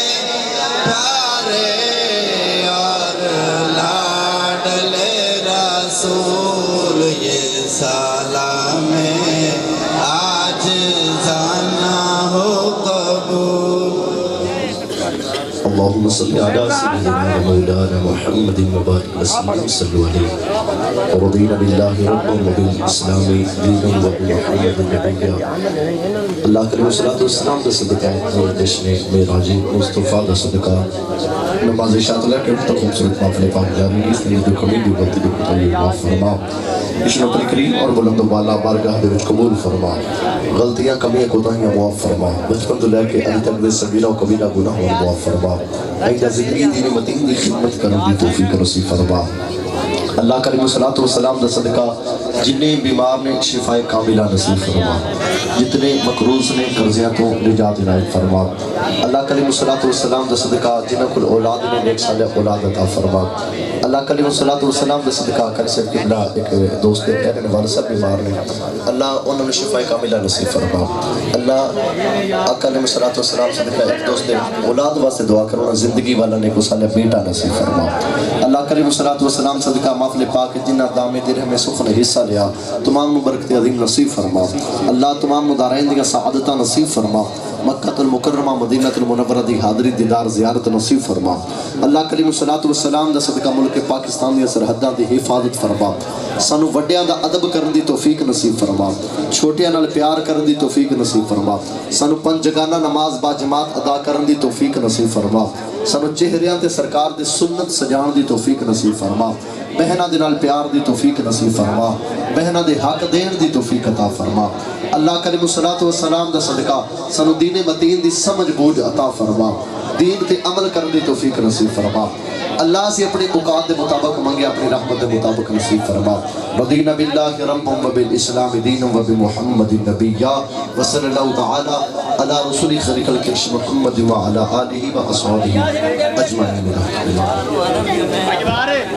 پیارے اور لاڈلے رسول یہ سلام آج جانا ہو قبول اللهم صل على سيدنا ومولانا محمد وبارك وسلم صلوا عليه ورضينا بالله ربا وبالاسلام دينا وبمحمد نبيا اللہ کریم صلاۃ والسلام دا صدقہ جشن معراج مصطفیٰ دا صدقہ نماز عشاء لے کے تو خوبصورت محفل پاک جاری اس نے جو کمی بھی غلطی بھی کوتاہی معاف فرما اشن اپنی کریم اور بلند و بالا بارگاہ دے وچ قبول فرما غلطیاں کمیاں کوتاہیاں معاف فرما بچپن تو لے کے ابھی تک دے صغیرہ و کبیرہ گناہ معاف فرما آئندہ زندگی دین متین دی خدمت کرنے دی توفیق نصیب فرما اللہ کریم صلاۃ والسلام دا صدقہ جتنے بیمار نے شفا کاملہ نصیب فرما جتنے مقروض نے قرضیاں تو نجات عنایت فرما اللہ کریم صلاۃ والسلام دا صدقہ جنہاں کل اولاد نے نیک صالح اولاد عطا فرما اللہ کریم صلاۃ والسلام دا صدقہ کر سب قبلہ ایک دوست نے کہنے والے سب بیمار نے اللہ انہوں نے شفا کاملہ نصیب فرما اللہ کریم صلاۃ والسلام صدقہ ایک دوست نے اولاد واسطے دعا کرنا زندگی والا نیک صالح بیٹا نصیب فرما اللہ اللہ کریم صلاۃ وسلام صدقہ محفل پاک جنہ دام درہم سخن حصہ لیا تمام برکت عظیم نصیب فرما اللہ تمام دارین دی سعادتہ نصیب فرما مکہ المکرمہ مدینہ المنورہ دی حاضری دیدار زیارت نصیب فرما اللہ کریم صلاۃ وسلام دا صدقہ ملک پاکستان دی سرحداں دی حفاظت فرما سانو وڈیاں دا ادب کرن دی توفیق نصیب فرما چھوٹیاں نال پیار کرن دی توفیق نصیب فرما سانو پنج جگانہ نماز با جماعت ادا کرن دی توفیق نصیب فرما سانو چہریاں تے سرکار دی سنت سجان دی توفیق نصیب فرما بہناں دے نال پیار دی توفیق نصیب فرما بہناں دے حق دین دی توفیق عطا فرما اللہ کریم صلاۃ والسلام دا صدقہ سانو دین متین دی سمجھ بوجھ عطا فرما دین تے عمل کرن دی توفیق نصیب فرما اللہ سے اپنے اوقات دے مطابق منگے اپنی رحمت دے مطابق نصیب فرما رضینا باللہ ربا وبالاسلام دینا وبمحمد نبیا وصلی اللہ تعالی علی رسول خیر الکرش محمد وعلی آلہ واصحابہ اجمعین